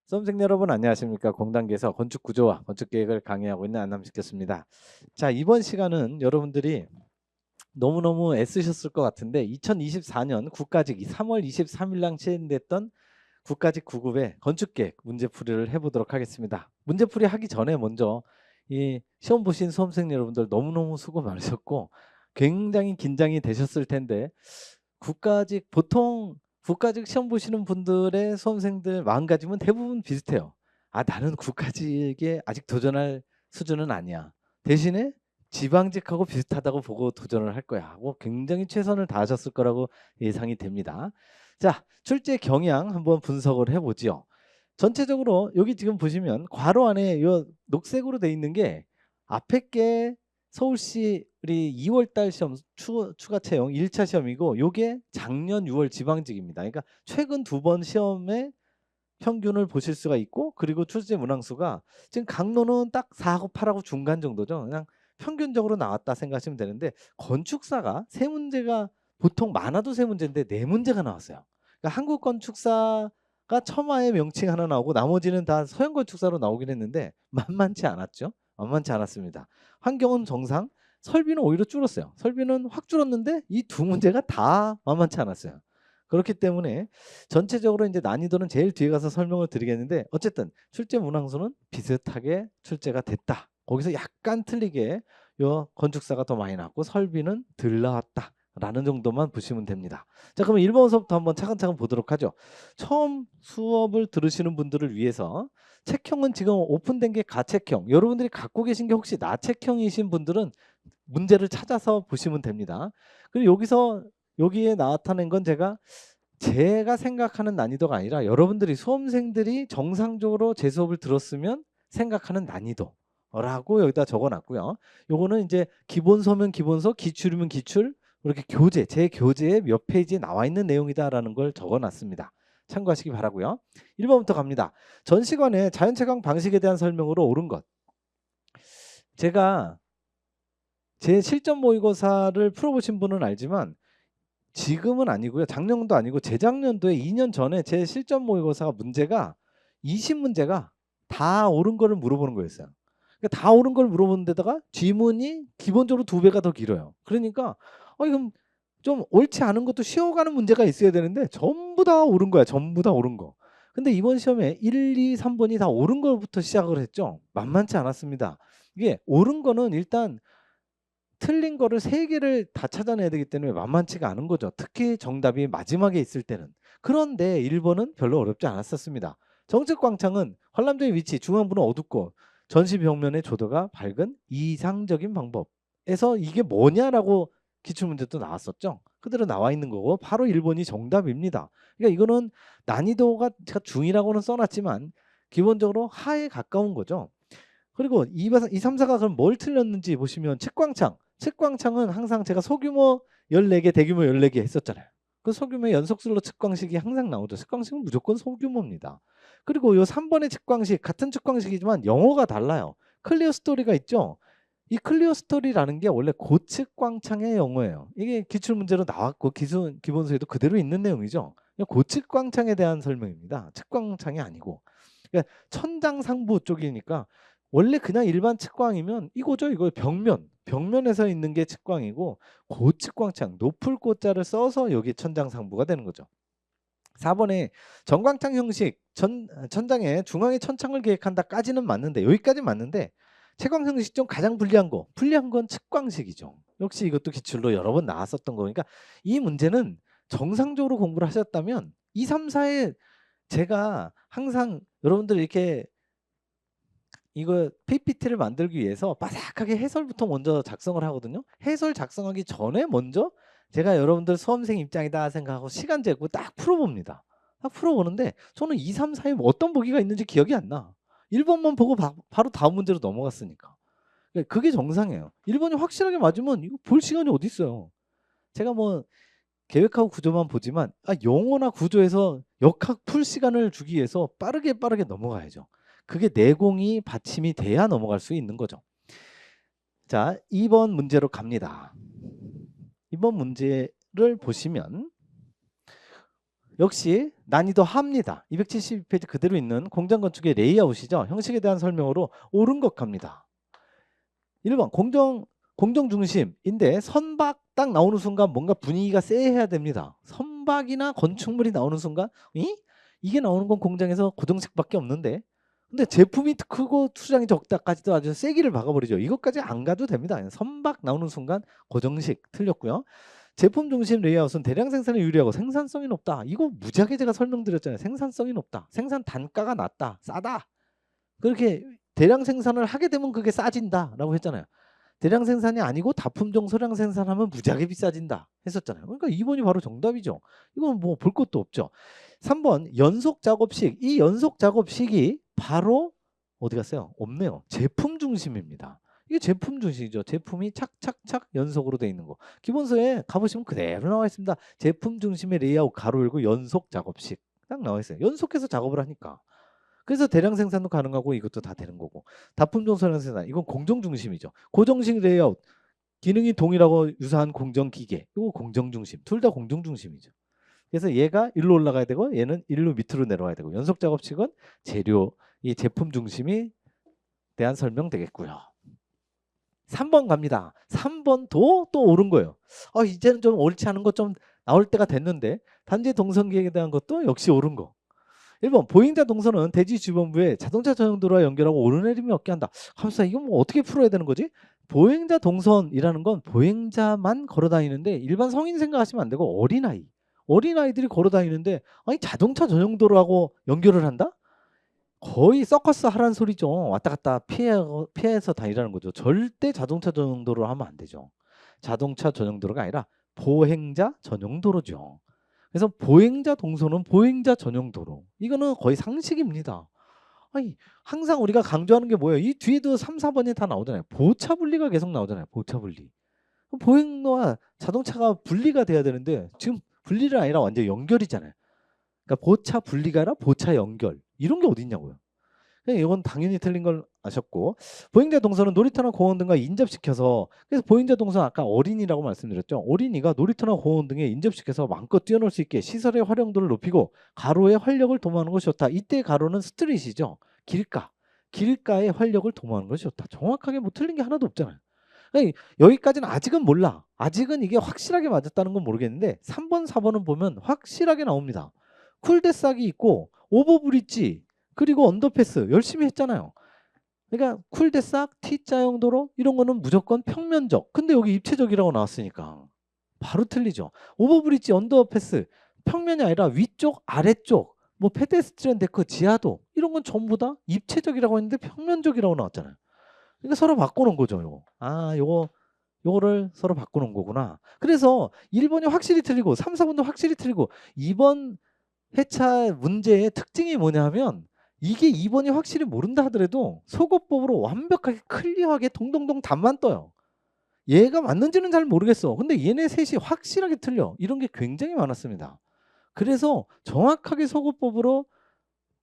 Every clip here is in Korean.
수험생 여러분 안녕하십니까. 공단계에서 건축구조와 건축계획을 강의하고 있는 안남식교수입니다. 자, 이번 시간은 여러분들이 너무너무 애쓰셨을 것 같은데 2024년 국가직 3월 23일 날 시행됐던 국가직 9급의 건축계획 문제풀이를 해보도록 하겠습니다. 문제풀이 하기 전에 먼저 이 시험 보신 수험생 여러분들 너무너무 수고 많으셨고 굉장히 긴장이 되셨을 텐데 국가직 보통 국가직 시험 보시는 분들의 수험생들 마음가짐은 대부분 비슷해요. 아, 나는 국가직에 아직 도전할 수준은 아니야. 대신에 지방직하고 비슷하다고 보고 도전을 할 거야 하고 굉장히 최선을 다하셨을 거라고 예상이 됩니다. 자, 출제 경향 한번 분석을 해보지요. 전체적으로 여기 지금 보시면 괄호 안에 요 녹색으로 돼 있는 게 앞에 게 서울시 우리 2월 달 시험 추가 채용 1차 시험이고 요게 작년 6월 지방직입니다. 그러니까 최근 두 번 시험의 평균을 보실 수가 있고 그리고 출제 문항수가 지금 강론은 딱 4하고 8하고 중간 정도죠. 그냥 평균적으로 나왔다 생각하시면 되는데 건축사가 세 문제가 보통 많아도 세 문제인데 네 문제가 나왔어요. 그러니까 한국 건축사가 첨화의 명칭 하나 나오고 나머지는 다 서양 건축사로 나오긴 했는데 만만치 않았죠. 만만치 않았습니다. 환경은 정상, 설비는 오히려 줄었어요. 설비는 확 줄었는데 이 두 문제가 다 만만치 않았어요. 그렇기 때문에 전체적으로 이제 난이도는 제일 뒤에 가서 설명을 드리겠는데 어쨌든 출제 문항수는 비슷하게 출제가 됐다. 거기서 약간 틀리게 요 건축사가 더 많이 나왔고 설비는 덜 나왔다. 라는 정도만 보시면 됩니다. 자, 그러면 1번서부터 한번 차근차근 보도록 하죠. 처음 수업을 들으시는 분들을 위해서 책형은 지금 오픈된 게 가책형. 여러분들이 갖고 계신 게 혹시 나책형이신 분들은 문제를 찾아서 보시면 됩니다. 그리고 여기에 나타낸 건 제가 생각하는 난이도가 아니라 여러분들이 수험생들이 정상적으로 제 수업을 들었으면 생각하는 난이도라고 여기다 적어놨고요. 요거는 이제 기본서면 기본서, 기출이면 기출, 이렇게 제 교재에 몇 페이지에 나와 있는 내용이다라는 걸 적어놨습니다. 참고하시기 바라고요. 1번부터 갑니다. 전 시간에 자연채광 방식에 대한 설명으로 옳은 것. 제가 제 실전 모의고사를 풀어보신 분은 알지만 지금은 아니고요. 작년도 아니고 재작년도에 2년 전에 제 실전 모의고사 문제가 20문제가 다 옳은 거를 물어보는 거였어요. 그러니까 다 옳은 걸 물어보는 데다가 지문이 기본적으로 2배가 더 길어요. 그러니까 그럼 좀 옳지 않은 것도 쉬어가는 문제가 있어야 되는데 전부 다 옳은 거야. 전부 다 옳은 거. 근데 이번 시험에 1, 2, 3번이 다 옳은 거부터 시작을 했죠. 만만치 않았습니다. 이게 옳은 거는 일단 틀린 거를 3개를 다 찾아내야 되기 때문에 만만치가 않은 거죠. 특히 정답이 마지막에 있을 때는. 그런데 1번은 별로 어렵지 않았었습니다. 정책 광창은 관람정의 위치, 중앙부는 어둡고 전시 벽면의 조도가 밝은 이상적인 방법에서 이게 뭐냐라고 기출문제도 나왔었죠. 그대로 나와 있는 거고 바로 1번이 정답입니다. 그러니까 이거는 난이도가 제가 중이라고는 써놨지만 기본적으로 하에 가까운 거죠. 그리고 2, 3, 4가 그럼 뭘 틀렸는지 보시면 측광창은 항상 제가 소규모 14개, 대규모 14개 했었잖아요. 그 소규모의 연속슬로 측광식이 항상 나오죠. 측광식은 무조건 소규모입니다. 그리고 요 3번의 측광식 같은 측광식이지만 영어가 달라요. 클리어 스토리가 있죠. 이 클리어 스토리라는 게 원래 고측광창의 영어예요. 이게 기출문제로 나왔고 기본서에도 그대로 있는 내용이죠. 고측광창에 대한 설명입니다. 측광창이 아니고. 그러니까 천장상부 쪽이니까 원래 그냥 일반 측광이면 이거죠. 이거 벽면에서 있는 게 측광이고 고측광창 높을 고자를 써서 여기 천장상부가 되는 거죠. 4번에 전광창 형식 천장에 중앙에 천창을 계획한다까지는 맞는데 여기까지 맞는데 채광 형식 중 가장 불리한 건 측광식이죠. 역시 이것도 기출로 여러 번 나왔었던 거니까 이 문제는 정상적으로 공부를 하셨다면 2, 3, 4에 제가 항상 여러분들 이렇게 이거 PPT를 만들기 위해서 빠삭하게 해설부터 먼저 작성을 하거든요. 해설 작성하기 전에 먼저 제가 여러분들 수험생 입장이다 생각하고 시간 재고 딱 풀어봅니다. 딱 풀어보는데 저는 2, 3, 4에 어떤 보기가 있는지 기억이 안 나. 1번만 보고 바로 다음 문제로 넘어갔으니까. 그러니까 그게 정상이에요. 1번이 확실하게 맞으면 이거 볼 시간이 어디 있어요. 제가 뭐 계획하고 구조만 보지만 용어나 구조에서 역학 풀 시간을 주기 위해서 빠르게 넘어가야죠. 그게 내공이 받침이 돼야 넘어갈 수 있는 거죠. 자, 2번 문제로 갑니다. 2번 문제를 보시면 역시 난이도 하입니다. 272페이지 그대로 있는 공장건축의 레이아웃이죠. 형식에 대한 설명으로 옳은 것 갑니다. 1번 공정중심인데 선박 딱 나오는 순간 뭔가 분위기가 쎄해야 됩니다. 선박이나 건축물이 나오는 순간 이게 나오는 건 공장에서 고정식밖에 없는데 근데 제품이 크고 수량이 적다까지도 아주 세기를 박아버리죠. 이것까지 안 가도 됩니다. 선박 나오는 순간 고정식 틀렸고요. 제품 중심 레이아웃은 대량 생산에 유리하고 생산성이 높다. 이거 무지하게 제가 설명드렸잖아요. 생산성이 높다. 생산 단가가 낮다. 싸다. 그렇게 대량 생산을 하게 되면 그게 싸진다라고 했잖아요. 대량 생산이 아니고 다품종 소량 생산하면 무지하게 비싸진다 했었잖아요. 그러니까 2번이 바로 정답이죠. 이건 뭐 볼 것도 없죠. 3번 연속 작업식. 이 연속 작업식이 바로 어디 갔어요? 없네요. 제품 중심입니다. 이게 제품 중심이죠. 제품이 착착착 연속으로 돼 있는 거. 기본서에 가보시면 그대로 나와 있습니다. 제품 중심의 레이아웃 가로 열고 연속 작업식 딱 나와 있어요. 연속해서 작업을 하니까. 그래서 대량 생산도 가능하고 이것도 다 되는 거고. 다품종 소량 생산 이건 공정 중심이죠. 고정식 레이아웃 기능이 동일하고 유사한 공정 기계 이거 공정 중심. 둘 다 공정 중심이죠. 그래서 얘가 일로 올라가야 되고 얘는 일로 밑으로 내려와야 되고 연속 작업식은 재료 이 제품 중심이 대한 설명 되겠고요. 3번 갑니다. 3번도 또 옳은 거예요. 이제는 좀 옳지 않은 거 좀 나올 때가 됐는데 단지 동선 계획에 대한 것도 역시 옳은 거. 1번 보행자 동선은 대지 주변부에 자동차 전용도로와 연결하고 오르내림이 없게 한다. 하면서 이건 뭐 어떻게 풀어야 되는 거지? 보행자 동선이라는 건 보행자만 걸어 다니는데 일반 성인 생각하시면 안 되고 어린아이들이 걸어 다니는데 아니 자동차 전용도로하고 연결을 한다? 거의 서커스 하라는 소리죠. 왔다 갔다 피해서 다니라는 거죠. 절대 자동차 전용도로 하면 안 되죠. 자동차 전용도로가 아니라 보행자 전용도로죠. 그래서 보행자 동선은 보행자 전용도로. 이거는 거의 상식입니다. 아니, 항상 우리가 강조하는 게 뭐예요? 이 뒤에도 3, 4번이 다 나오잖아요. 보차 분리가 계속 나오잖아요. 보차 분리. 보행로와 자동차가 분리가 돼야 되는데 지금 분리가 아니라 완전 연결이잖아요. 그러니까 보차 분리가 아니라 보차 연결. 이런 게 어디 있냐고요. 이건 당연히 틀린 걸 아셨고 보행자 동선은 놀이터나 공원 등과 인접시켜서 그래서 보행자 동선 아까 어린이라고 말씀드렸죠. 어린이가 놀이터나 공원 등에 인접시켜서 마음껏 뛰어놀 수 있게 시설의 활용도를 높이고 가로의 활력을 도모하는 것이 좋다. 이때 가로는 스트릿이죠. 길가의 활력을 도모하는 것이 좋다. 정확하게 뭐 틀린 게 하나도 없잖아요. 여기까지는 아직은 몰라. 아직은 이게 확실하게 맞았다는 건 모르겠는데 3번 4번은 보면 확실하게 나옵니다. 쿨데싹이 있고 오버브리지 그리고 언더패스 열심히 했잖아요. 그러니까 쿨데싹, T자형 도로 이런 거는 무조건 평면적. 근데 여기 입체적이라고 나왔으니까 바로 틀리죠. 오버브리지, 언더패스 평면이 아니라 위쪽, 아래쪽 뭐 페데스트리언 데크, 지하도 이런 건 전부 다 입체적이라고 했는데 평면적이라고 나왔잖아요. 그러니까 서로 바꿔놓은 거죠. 요거를 서로 바꿔놓은 거구나. 그래서 1번이 확실히 틀리고 3, 4번도 확실히 틀리고 2번 회차 문제의 특징이 뭐냐 하면 이게 2번이 확실히 모른다 하더라도 속어법으로 완벽하게 클리어하게 동동동 답만 떠요. 얘가 맞는지는 잘 모르겠어. 근데 얘네 셋이 확실하게 틀려. 이런 게 굉장히 많았습니다. 그래서 정확하게 속어법으로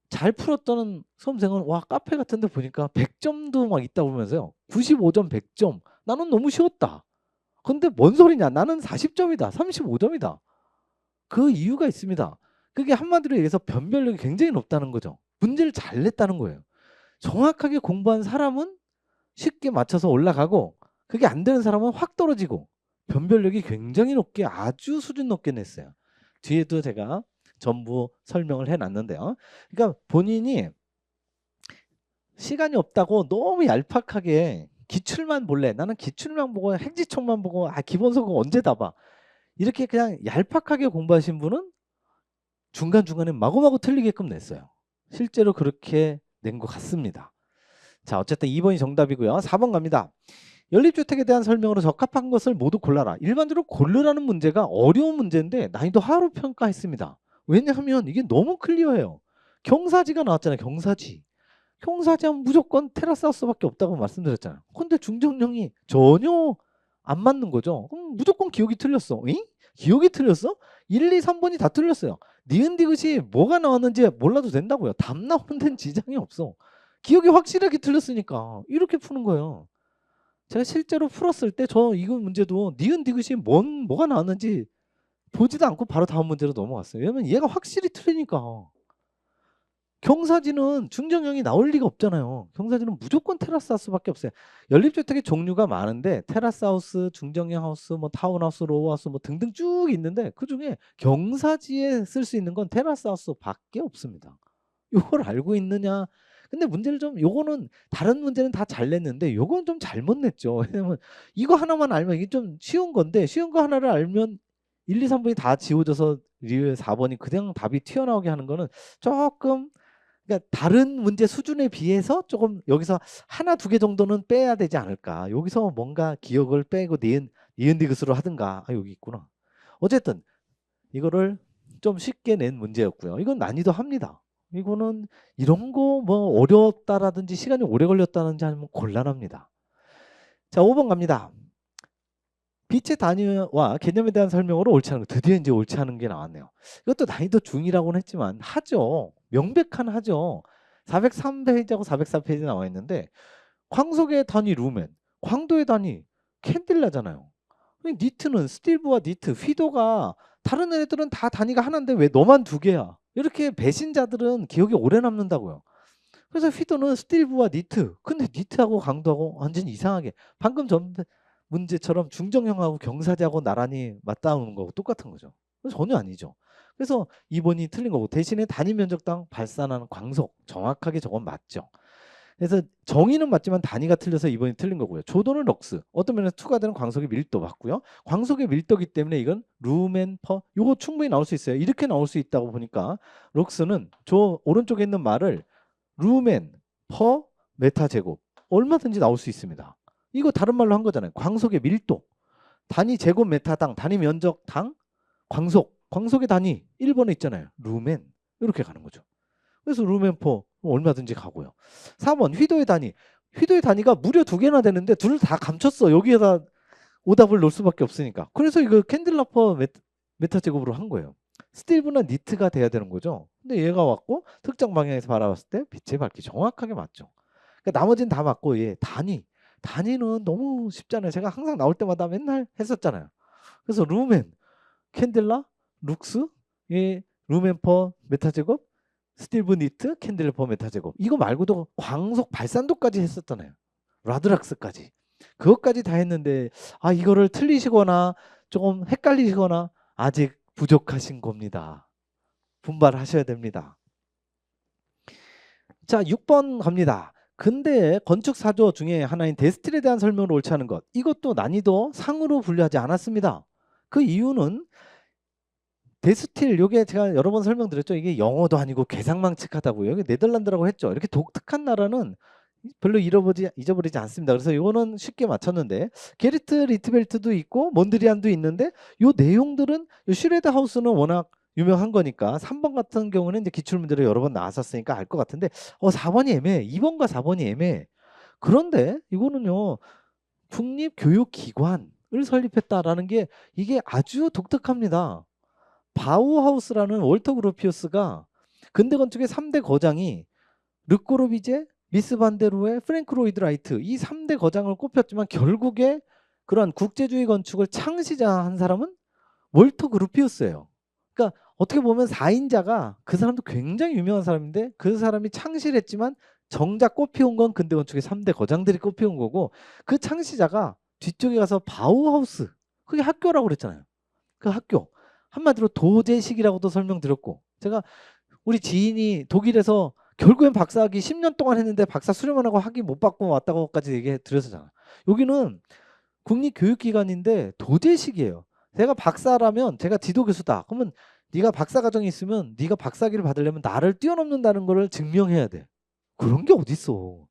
잘 풀었던 수험생은 와 카페 같은 데 보니까 100점도 막 있다 보면서요. 95점, 100점. 나는 너무 쉬웠다. 근데 뭔 소리냐. 나는 40점이다. 35점이다. 그 이유가 있습니다. 그게 한마디로 얘기해서 변별력이 굉장히 높다는 거죠. 문제를 잘 냈다는 거예요. 정확하게 공부한 사람은 쉽게 맞춰서 올라가고 그게 안 되는 사람은 확 떨어지고 변별력이 굉장히 높게 아주 수준 높게 냈어요. 뒤에도 제가 전부 설명을 해놨는데요. 그러니까 본인이 시간이 없다고 너무 얄팍하게 기출만 볼래. 나는 기출만 보고 행지총만 보고 기본서고 언제 다 봐. 이렇게 그냥 얄팍하게 공부하신 분은 중간중간에 마구마구 틀리게끔 냈어요. 실제로 그렇게 낸 것 같습니다. 자, 어쨌든 2번이 정답이고요. 4번 갑니다. 연립주택에 대한 설명으로 적합한 것을 모두 골라라. 일반적으로 고르라는 문제가 어려운 문제인데 난이도 하로 평가했습니다. 왜냐하면 이게 너무 클리어해요. 경사지가 나왔잖아요. 경사지 하면 무조건 테라스하우스밖에 없다고 말씀드렸잖아요. 근데 중정령이 전혀 안 맞는 거죠. 그럼 무조건 기억이 틀렸어. 기억이 틀렸어? 1, 2, 3번이 다 틀렸어요. 니은 디귿이 뭐가 나왔는지 몰라도 된다고요. 답 나오는 데는 지장이 없어. 기억이 확실하게 틀렸으니까 이렇게 푸는 거예요. 제가 실제로 풀었을 때 저 이거 문제도 니은 디귿이 뭐가 나왔는지 보지도 않고 바로 다음 문제로 넘어갔어요. 왜냐면 얘가 확실히 틀리니까. 경사지는 중정형이 나올 리가 없잖아요. 경사지는 무조건 테라스 하우스밖에 없어요. 연립주택의 종류가 많은데 테라스 하우스, 중정형 하우스, 뭐 타운하우스, 로우하우스 뭐 등등 쭉 있는데 그중에 경사지에 쓸 수 있는 건 테라스 하우스밖에 없습니다. 요걸 알고 있느냐? 근데 문제를 좀 요거는 다른 문제는 다 잘 냈는데 요건 좀 잘못 냈죠. 왜냐면 이거 하나만 알면 이게 좀 쉬운 건데 쉬운 거 하나를 알면 1, 2, 3번이 다 지워져서 리을 4번이 그냥 답이 튀어나오게 하는 거는 조금 그러니까 다른 문제 수준에 비해서 조금 여기서 하나 두 개 정도는 빼야 되지 않을까. 여기서 뭔가 기억을 빼고 니은 디귿으로 하든가. 아 여기 있구나. 어쨌든 이거를 좀 쉽게 낸 문제였고요. 이건 난이도 합니다. 이거는 이런 거 뭐 어렵다라든지 시간이 오래 걸렸다든지 하면 곤란합니다. 자 5번 갑니다. 빛의 단위와 개념에 대한 설명으로 옳지 않은 거. 드디어 이제 옳지 않은 게 나왔네요. 이것도 난이도 중이라고는 했지만 하죠. 명백한 하죠. 403페이지하고 404페이지 나와 있는데 광속의 단위 루멘, 광도의 단위 캔딜라잖아요. 니트는 스틸브와 니트, 휘도가 다른 애들은 다 단위가 하나인데 왜 너만 두 개야? 이렇게 배신자들은 기억이 오래 남는다고요. 그래서 휘도는 스틸브와 니트. 근데 니트하고 강도하고 완전히 이상하게 방금 전 문제처럼 중정형하고 경사지하고 나란히 맞닿는 거고 똑같은 거죠. 전혀 아니죠. 그래서 2번이 틀린 거고 대신에 단위 면적당 발산하는 광속 정확하게 저건 맞죠. 그래서 정의는 맞지만 단위가 틀려서 2번이 틀린 거고요. 조도는 럭스. 어떤 면에서 투과되는 광속의 밀도 맞고요. 광속의 밀도기 때문에 이건 루멘 퍼 요거 충분히 나올 수 있어요. 이렇게 나올 수 있다고 보니까 럭스는 저 오른쪽에 있는 말을 루멘 퍼 메타 제곱 얼마든지 나올 수 있습니다. 이거 다른 말로 한 거잖아요. 광속의 밀도. 단위 제곱 메타당 단위 면적당 광속의 단위 1번에 있잖아요. 루멘 이렇게 가는 거죠. 그래서 루멘 퍼 얼마든지 가고요. 4번 휘도의 단위. 휘도의 단위가 무려 2개나 되는데 둘 다 감췄어. 여기에다 오답을 넣을 수밖에 없으니까. 그래서 이거 캔들라 퍼 메타 제곱으로 한 거예요. 스틸브나 니트가 돼야 되는 거죠. 근데 얘가 왔고 특정 방향에서 바라봤을 때 빛의 밝기 정확하게 맞죠. 그러니까 나머지는 다 맞고 얘 단위는 너무 쉽잖아요. 제가 항상 나올 때마다 맨날 했었잖아요. 그래서 루멘, 캔들라, 룩스, 예, 루멘 퍼 메타 제곱, 스틸브 니트, 캔들라 퍼 메타 제곱. 이거 말고도 광속 발산도까지 했었잖아요. 라드락스까지. 그것까지 다 했는데 아 이거를 틀리시거나 조금 헷갈리시거나 아직 부족하신 겁니다. 분발하셔야 됩니다. 자 6번 갑니다. 근대의 건축 사조 중에 하나인 데스틸에 대한 설명을 옳지 않은 것. 이것도 난이도 상으로 분류하지 않았습니다. 그 이유는 데스틸 요게 제가 여러 번 설명드렸죠. 이게 영어도 아니고 괴상망측하다고요. 이게 네덜란드라고 했죠. 이렇게 독특한 나라는 별로 잊어버리지 않습니다. 그래서 이거는 쉽게 맞췄는데 게르트 리트벨트도 있고 몬드리안도 있는데 요 내용들은 요 슈레드 하우스는 워낙 유명한 거니까 3번 같은 경우는 이제 기출문제로 여러 번 나왔었으니까 알 것 같은데 4번이 애매해. 2번과 4번이 애매해. 그런데 이거는요. 국립교육기관을 설립했다라는 게 이게 아주 독특합니다. 바우하우스라는 월터 그로피우스가 근대 건축의 3대 거장이 르꼬르비제, 미스 반데루에, 프랭크 로이드 라이트 이 3대 거장을 꼽혔지만 결국에 그러한 국제주의 건축을 창시자한 사람은 월터 그루피우스예요. 그러니까 어떻게 보면 4인자가 그 사람도 굉장히 유명한 사람인데 그 사람이 창시를 했지만 정작 꼽혀온 건 근대 건축의 3대 거장들이 꼽혀온 거고 그 창시자가 뒤쪽에 가서 바우하우스 그게 학교라고 그랬잖아요. 그 학교 한마디로 도제식이라고도 설명드렸고 제가 우리 지인이 독일에서 결국엔 박사학위 10년 동안 했는데 박사 수료만 하고 학위 못 받고 왔다고까지 얘기해 드렸잖아. 여기는 국립교육기관인데 도제식이에요. 제가 박사라면 제가 지도 교수다. 그러면 네가 박사 과정이 있으면 네가 박사학위를 받으려면 나를 뛰어넘는다는 거를 증명해야 돼. 그런 게 어딨어.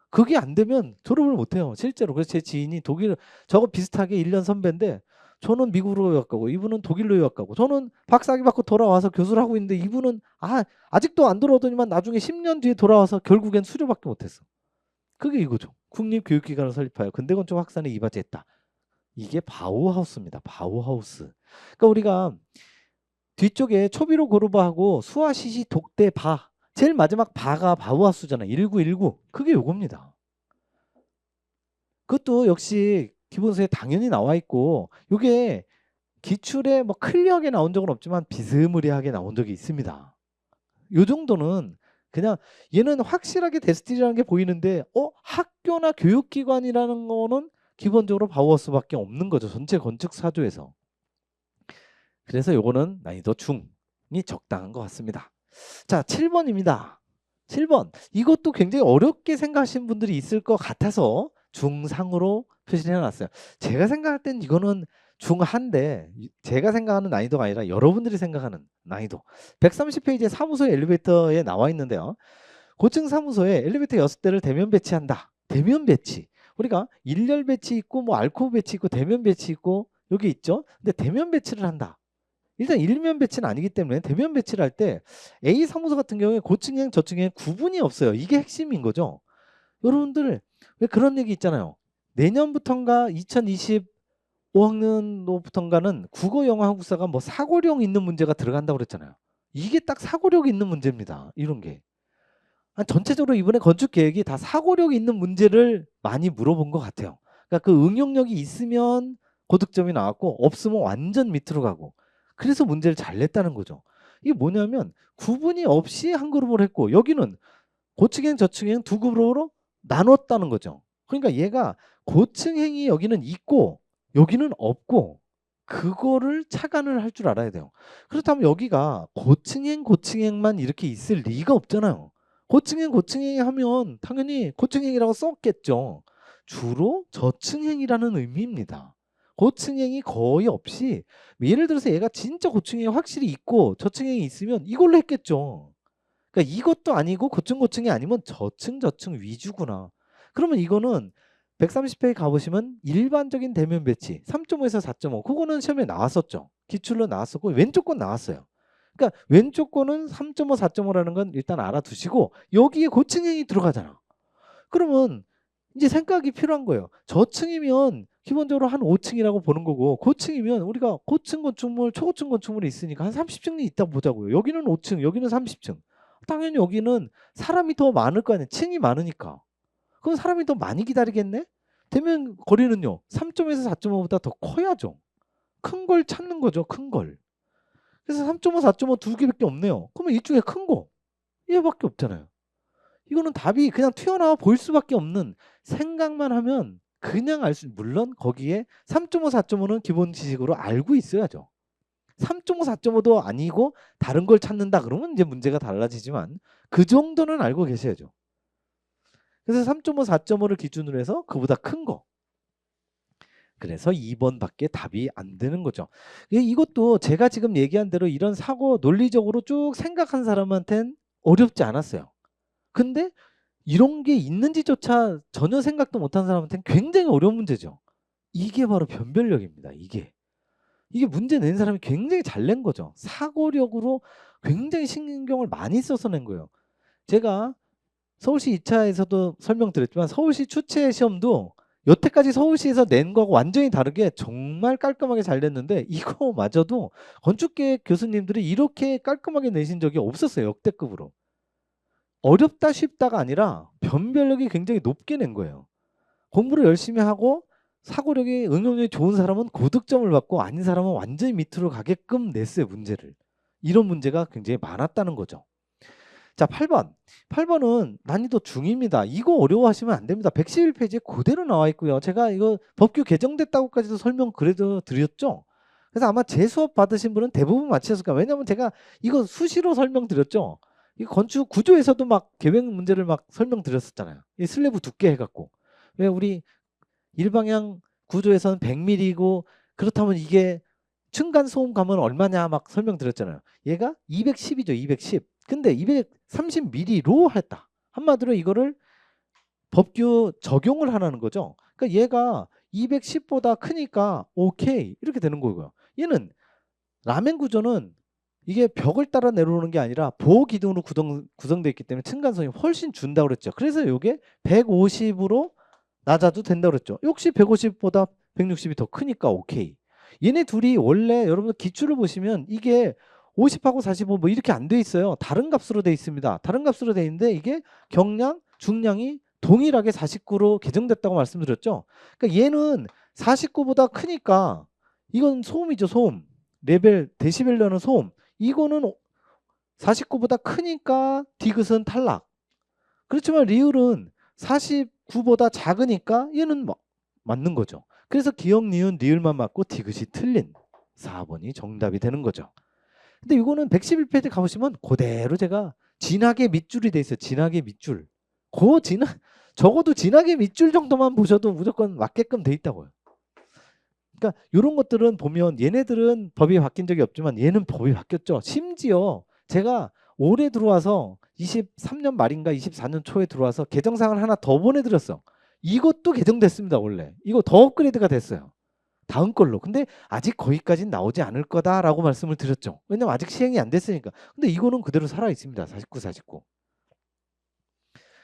그게 안 되면 졸업을 못 해요. 실제로. 그래서 제 지인이 독일 저거 비슷하게 1년 선배인데 저는 미국으로 유학 가고 이분은 독일로 유학 가고 저는 박사학위 받고 돌아와서 교수를 하고 있는데 이분은 아직도 안 돌아오더니만 나중에 10년 뒤에 돌아와서 결국엔 수료밖에 못했어. 그게 이거죠. 국립교육기관을 설립하여 근대건축 확산에 이바지했다. 이게 바우하우스입니다. 바우하우스. 그러니까 우리가 뒤쪽에 초비로 고르바하고 수아 시시 독대 바 제일 마지막 바가 바우하우스잖아. 1919 그게 요겁니다. 그것도 역시 기본서에 당연히 나와 있고 요게 기출에 뭐 클리어하게 나온 적은 없지만 비스무리하게 나온 적이 있습니다. 요 정도는 그냥 얘는 확실하게 데스티니라는 게 보이는데 학교나 교육기관이라는 거는 기본적으로 바우하우스밖에 없는 거죠. 전체 건축 사조에서. 그래서 요거는 난이도 중이 적당한 것 같습니다. 자, 7번입니다. 7번. 이것도 굉장히 어렵게 생각하시는 분들이 있을 것 같아서 중상으로 표시를 해놨어요. 제가 생각할 땐 이거는 중한데 제가 생각하는 난이도가 아니라 여러분들이 생각하는 난이도. 130페이지에 사무소의 엘리베이터에 나와 있는데요. 고층 사무소에 엘리베이터 6대를 대면 배치한다. 대면 배치. 우리가 일렬 배치 있고 뭐 알코브 배치 있고 대면 배치 있고 여기 있죠. 근데 대면 배치를 한다. 일단 일면 배치는 아니기 때문에 대면 배치를 할 때 A 사무소 같은 경우에 고층행 저층행 구분이 없어요. 이게 핵심인 거죠. 여러분들 왜 그런 얘기 있잖아요. 내년부터인가 2025학년도부터인가는 국어 영어 한국사가 뭐 사고력 있는 문제가 들어간다고 그랬잖아요. 이게 딱 사고력 있는 문제입니다. 이런 게. 전체적으로 이번에 건축 계획이 다 사고력 있는 문제를 많이 물어본 것 같아요. 그러니까 그 응용력이 있으면 고득점이 나왔고 없으면 완전 밑으로 가고 그래서 문제를 잘 냈다는 거죠. 이게 뭐냐면 구분이 없이 한 그룹을 했고 여기는 고층행 저층행 두 그룹으로 나눴다는 거죠. 그러니까 얘가 고층행이 여기는 있고 여기는 없고 그거를 착안을 할 줄 알아야 돼요. 그렇다면 여기가 고층행만 이렇게 있을 리가 없잖아요. 고층행 하면 당연히 고층행이라고 썼겠죠. 주로 저층행이라는 의미입니다. 고층행이 거의 없이 예를 들어서 얘가 진짜 고층행이 확실히 있고 저층행이 있으면 이걸로 했겠죠. 그러니까 이것도 아니고 고층이 아니면 저층 위주구나. 그러면 이거는 130페이지 가보시면 일반적인 대면 배치 3.5에서 4.5 그거는 시험에 나왔었죠. 기출로 나왔었고 왼쪽 건 나왔어요. 그러니까 왼쪽 거는 3.5, 4.5라는 건 일단 알아두시고 여기에 고층행이 들어가잖아. 그러면 이제 생각이 필요한 거예요. 저층이면 기본적으로 한 5층이라고 보는 거고 고층이면 우리가 고층 건축물, 초고층 건축물이 있으니까 한 30층이 있다 보자고요. 여기는 5층, 여기는 30층. 당연히 여기는 사람이 더 많을 거 아니에요. 층이 많으니까. 그럼 사람이 더 많이 기다리겠네? 되면 거리는요. 3.5에서 4.5보다 더 커야죠. 큰 걸 찾는 거죠. 큰 걸. 그래서 3.5, 4.5 두 개밖에 없네요. 그러면 이쪽에 큰 거. 얘밖에 없잖아요. 이거는 답이 그냥 튀어나와 보일 수밖에 없는 생각만 하면 그냥 알 수, 물론 거기에 3.5, 4.5는 기본 지식으로 알고 있어야죠. 3.5, 4.5도 아니고 다른 걸 찾는다 그러면 이제 문제가 달라지지만 그 정도는 알고 계셔야죠. 그래서 3.5, 4.5를 기준으로 해서 그보다 큰 거. 그래서 2번밖에 답이 안 되는 거죠. 이것도 제가 지금 얘기한 대로 이런 사고 논리적으로 쭉 생각한 사람한테는 어렵지 않았어요. 근데 이런 게 있는지조차 전혀 생각도 못한 사람한테는 굉장히 어려운 문제죠. 이게 바로 변별력입니다. 이게 문제 낸 사람이 굉장히 잘 낸 거죠. 사고력으로 굉장히 신경을 많이 써서 낸 거예요. 제가 서울시 2차에서도 설명드렸지만 서울시 추체 시험도 여태까지 서울시에서 낸 거하고 완전히 다르게 정말 깔끔하게 잘 냈는데 이거마저도 건축계획 교수님들이 이렇게 깔끔하게 내신 적이 없었어요. 역대급으로. 어렵다 쉽다가 아니라 변별력이 굉장히 높게 낸 거예요. 공부를 열심히 하고 사고력이 응용력이 좋은 사람은 고득점을 받고 아닌 사람은 완전히 밑으로 가게끔 냈어요. 문제를. 이런 문제가 굉장히 많았다는 거죠. 자, 8번. 8번은 난이도 중입니다. 이거 어려워하시면 안 됩니다. 111페이지에 그대로 나와 있고요. 제가 이거 법규 개정됐다고까지도 설명 그래도 드렸죠. 그래서 아마 제 수업 받으신 분은 대부분 맞히셨을 거예요. 왜냐하면 제가 이거 수시로 설명드렸죠. 이 건축 구조에서도 막 계획 문제를 막 설명드렸었잖아요. 이 슬래브 두께 해갖고. 왜 우리 일방향 구조에서는 100mm고 그렇다면 이게 층간 소음 감은 얼마냐 막 설명드렸잖아요. 얘가 210이죠. 210. 근데 230mm로 했다. 한마디로 이거를 법규 적용을 하라는 거죠. 그러니까 얘가 210보다 크니까 오케이 이렇게 되는 거고요. 얘는 라멘 구조는 이게 벽을 따라 내려오는 게 아니라 보호 기둥으로 구성되어 있기 때문에 층간소음이 훨씬 준다고 그랬죠. 그래서 이게 150으로 낮아도 된다고 그랬죠. 역시 150보다 160이 더 크니까 오케이. 얘네 둘이 원래 여러분들 기출을 보시면 이게 50하고 45 뭐 이렇게 안 돼 있어요. 다른 값으로 돼 있습니다. 다른 값으로 돼 있는데 이게 경량, 중량이 동일하게 49로 개정됐다고 말씀드렸죠. 그러니까 얘는 49보다 크니까 이건 소음이죠, 소음. 레벨 데시벨러는 소음. 이거는 49보다 크니까 디귿은 탈락. 그렇지만 리을은 49보다 작으니까 얘는 맞는 거죠. 그래서 기역, 니은, 리을만 맞고 디귿이 틀린 4번이 정답이 되는 거죠. 근데 이거는 111페이지 가보시면 그대로 제가 진하게 밑줄이 돼 있어요. 진하게 밑줄. 적어도 진하게 밑줄 정도만 보셔도 무조건 맞게끔 돼 있다고요. 그러니까 이런 것들은 보면 얘네들은 법이 바뀐 적이 없지만 얘는 법이 바뀌었죠. 심지어 제가 올해 들어와서 23년 말인가 24년 초에 들어와서 개정사항을 하나 더 보내드렸어. 이것도 개정됐습니다. 원래 이거 더 업그레이드가 됐어요. 다음 걸로. 근데 아직 거기까지는 나오지 않을 거다라고 말씀을 드렸죠. 왜냐면 아직 시행이 안 됐으니까. 근데 이거는 그대로 살아 있습니다. 49, 49.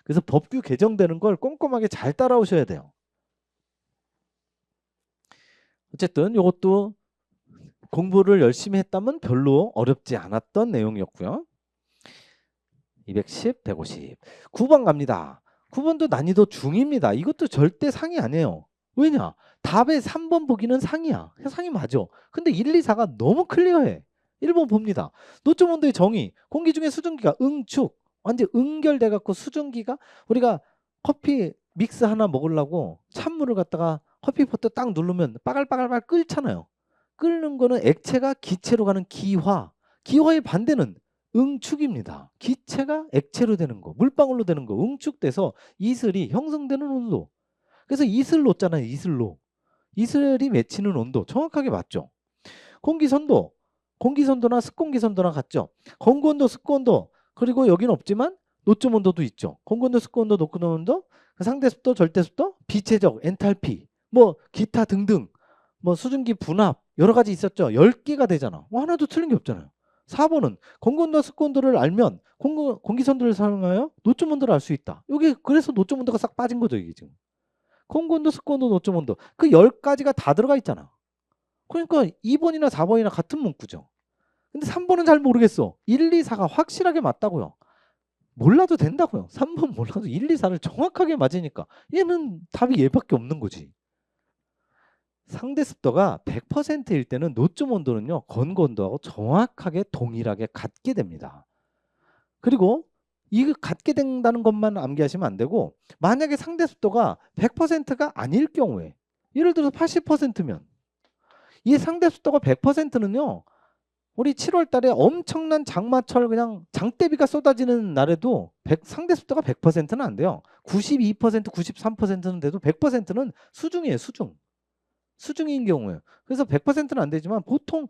그래서 법규 개정되는 걸 꼼꼼하게 잘 따라오셔야 돼요. 어쨌든 이것도 공부를 열심히 했다면 별로 어렵지 않았던 내용이었고요. 210, 150. 9번 갑니다. 9번도 난이도 중입니다. 이것도 절대 상이 아니에요. 왜냐? 답의 3번 보기는 상이야. 상이 맞아. 근데 1, 2, 4가 너무 클리어해. 1번 봅니다. 노점 온도의 정의. 공기 중에 수증기가 응축. 완전 응결돼 갖고 수증기가 우리가 커피 믹스 하나 먹으려고 찬물을 갖다가 커피포트 딱 누르면 빠글빠글빠글 끓잖아요. 끓는 거는 액체가 기체로 가는 기화. 기화의 반대는 응축입니다. 기체가 액체로 되는 거, 물방울로 되는 거, 응축돼서 이슬이 형성되는 온도. 그래서 이슬로잖아요. 이슬로. 이슬이 맺히는 온도 정확하게 맞죠. 공기선도. 공기선도나 습공기선도나 같죠. 공구온도, 습구온도. 그리고 여기는 없지만 노점 온도도 있죠. 공구온도, 습구온도, 노점 온도, 상대습도, 절대습도, 비체적, 엔탈피, 뭐 기타 등등. 뭐 수증기 분압 여러 가지 있었죠. 10개가 되잖아. 뭐 하나도 틀린 게 없잖아요. 4번은 공기온도와 습구온도를 알면 공기선도를 사용하여 노점 온도를 알 수 있다. 여기 그래서 노점 온도가 싹 빠진 거죠. 이게 지금. 공기온도, 습구온도, 노점 온도. 그 10가지가 다 들어가 있잖아. 그러니까 2번이나 4번이나 같은 문구죠. 근데 3번은 잘 모르겠어. 1, 2, 4가 확실하게 맞다고요. 몰라도 된다고요. 3번 몰라도 1, 2, 4를 정확하게 맞으니까 얘는 답이 얘밖에 없는 거지. 상대 습도가 100%일 때는 노점 온도는요. 건고 온도하고 정확하게 동일하게 같게 됩니다. 그리고 이거 같게 된다는 것만 암기하시면 안 되고 만약에 상대 습도가 100%가 아닐 경우에 예를 들어서 80%면 이 상대 습도가 100%는요. 우리 7월 달에 엄청난 장마철 그냥 장대비가 쏟아지는 날에도 상대 습도가 100%는 안 돼요. 92%, 93%는 돼도 100%는 수중이에요. 수중. 수중인 경우에. 그래서 100%는 안 되지만 보통